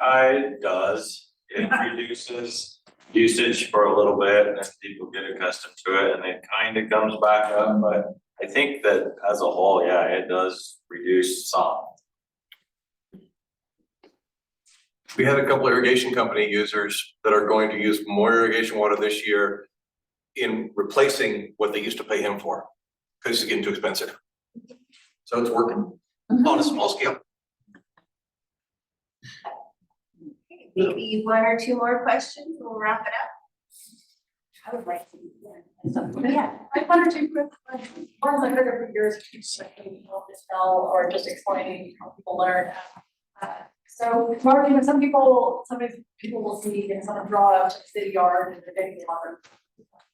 It does. It reduces usage for a little bit and then people get accustomed to it and it kind of comes back up. But I think that as a whole, yeah, it does reduce some. We had a couple irrigation company users that are going to use more irrigation water this year in replacing what they used to pay him for, because it's getting too expensive. So it's working on a small scale. Maybe one or two more questions, we'll wrap it up. I would like to. Yeah. I have one or two quick questions. One is I heard over years, like, help dispel or just explaining how people learn. So marketing, sometimes people will see and someone draw out to the city yard and they're getting water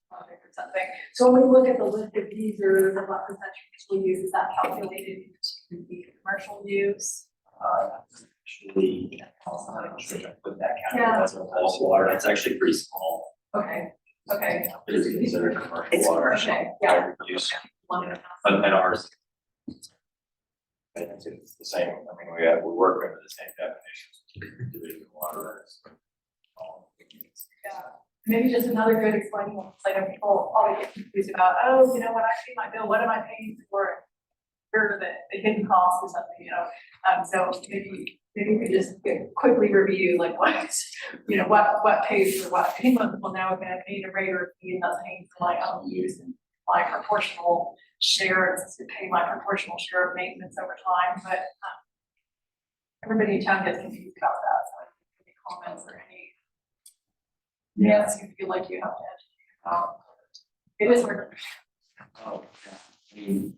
project or something. So when we look at the list of users and what percentage usually use, is that calculated into the commercial use? Actually, I'm sure I put that Yeah. count, that's a whole water, that's actually pretty small. Okay, okay. It is considered commercial It's water. Okay, yeah. Use, Wonderful. and ours. It's the same, we work under the same definitions. Division of Water rights. Yeah, maybe just another good explaining one, I know people always get confused about, when I pay my bill, what am I paying for? Or the hidden cost or something, so maybe we just quickly review like what pays for what. I think most people know if I pay a rate or fee and that's paying for my own use and my proportional share, it's to pay my proportional share of maintenance over time, but everybody in town gets confused about that, so any comments or any yes, you feel like you have to educate about. It is hard. Oh, yeah.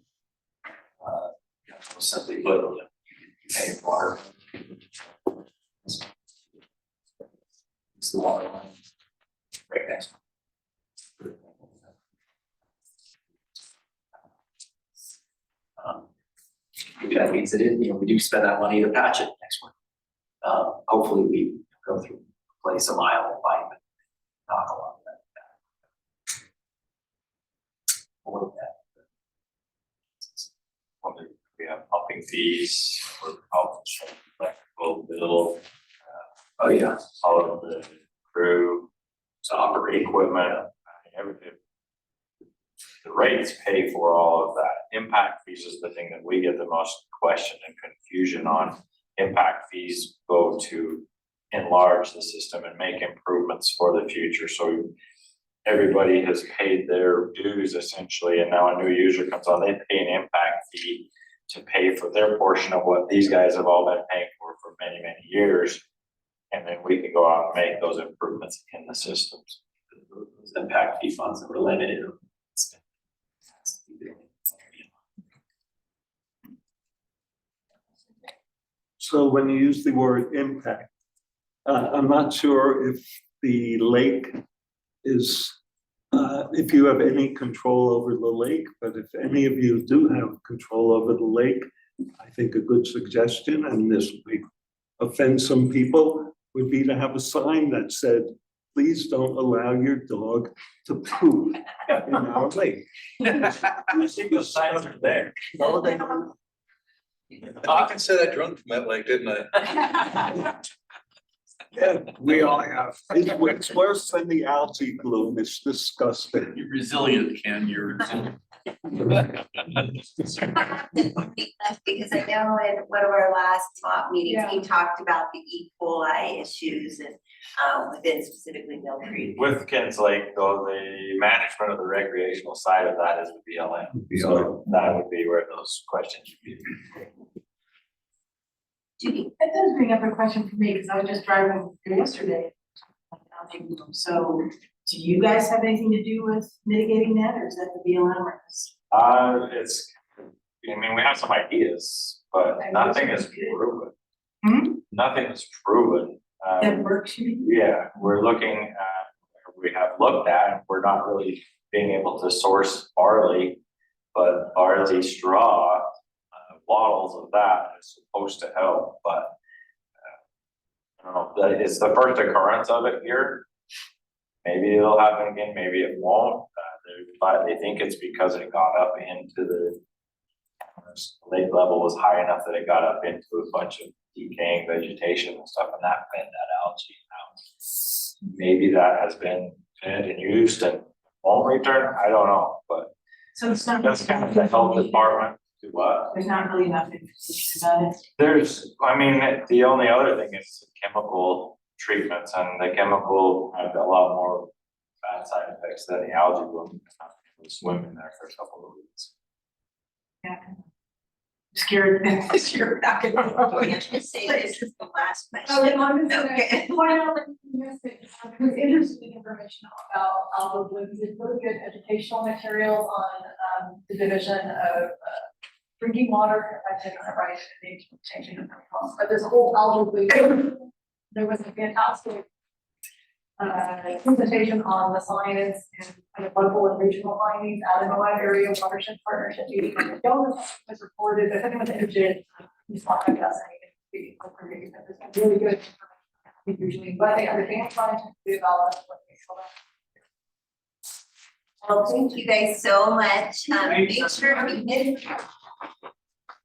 Simply put, you pay water. It's the water line. Right next. Maybe that means that it, we do spend that money to patch it next one. Hopefully we go through, place a mile of pipe and knock a lot of that. What of that? We have pumping fees, for health insurance, electrical bill, Oh, yeah. all of the crew, to operate equipment, everything. The rates pay for all of that. Impact fees is the thing that we get the most question and confusion on. Impact fees go to enlarge the system and make improvements for the future, so everybody has paid their dues essentially, and now a new user comes on, they pay an impact fee to pay for their portion of what these guys have all been paying for many, many years. And then we can go out and make those improvements in the systems. Those impact fee funds that were limited. So when you use the word impact, I'm not sure if the lake is, if you have any control over the lake, but if any of you do have control over the lake, I think a good suggestion, and this may offend some people, would be to have a sign that said, please don't allow your dog to poop in our lake. I think those signs are there. I can say that drunk from that lake, didn't I? Yeah, We all have. it's worse than the algae bloom, it's disgusting. You're resilient, Ken, you're. Because I know in one of our last mock meetings, we talked about the E. coli issues and within specifically Mill Creek. With Ken's Lake, though, the management of the recreational side of that is the BLM. So that would be where those questions would be. Judy, That does bring up a question for me, because I was just driving yesterday. So do you guys have anything to do with mitigating that, or is that the BLM or is? It's, I mean, we have some ideas, but nothing is proven. Nothing is proven. That works for you? Yeah, we're looking at, we have looked at, we're not really being able to source barley, but barley straw, bottles of that is supposed to help, but I don't know, it's the first occurrence of it here. Maybe it'll happen again, maybe it won't, but they think it's because it got up into the lake level was high enough that it got up into a bunch of decaying vegetation and stuff, and that fed that algae out. Maybe that has been fed and used and won't return, I don't know, but So it's not. that's kind of the health department to what? There's not really enough information about it. There's, I mean, the only other thing is chemical treatments, and the chemical have a lot more bad side effects than the algae bloom. Swim in there for a couple of weeks. Yeah. Scared this year back in. we have to say this is the last Oh, question. I'm just Okay. gonna point out that you missed it. It was interesting information about algal blooms. It's really good educational material on the division of drinking water. If I said that right, I need to change it. But there's a whole algal bloom. There was a fantastic presentation on the science and kind of local and regional findings out in the Ohio Area Watershed Partnership meeting. The government was reported, if anyone's interested, please contact us. It's really good. Usually, but I think everything I'm trying to do about it. Well, thank you guys so much. Make sure we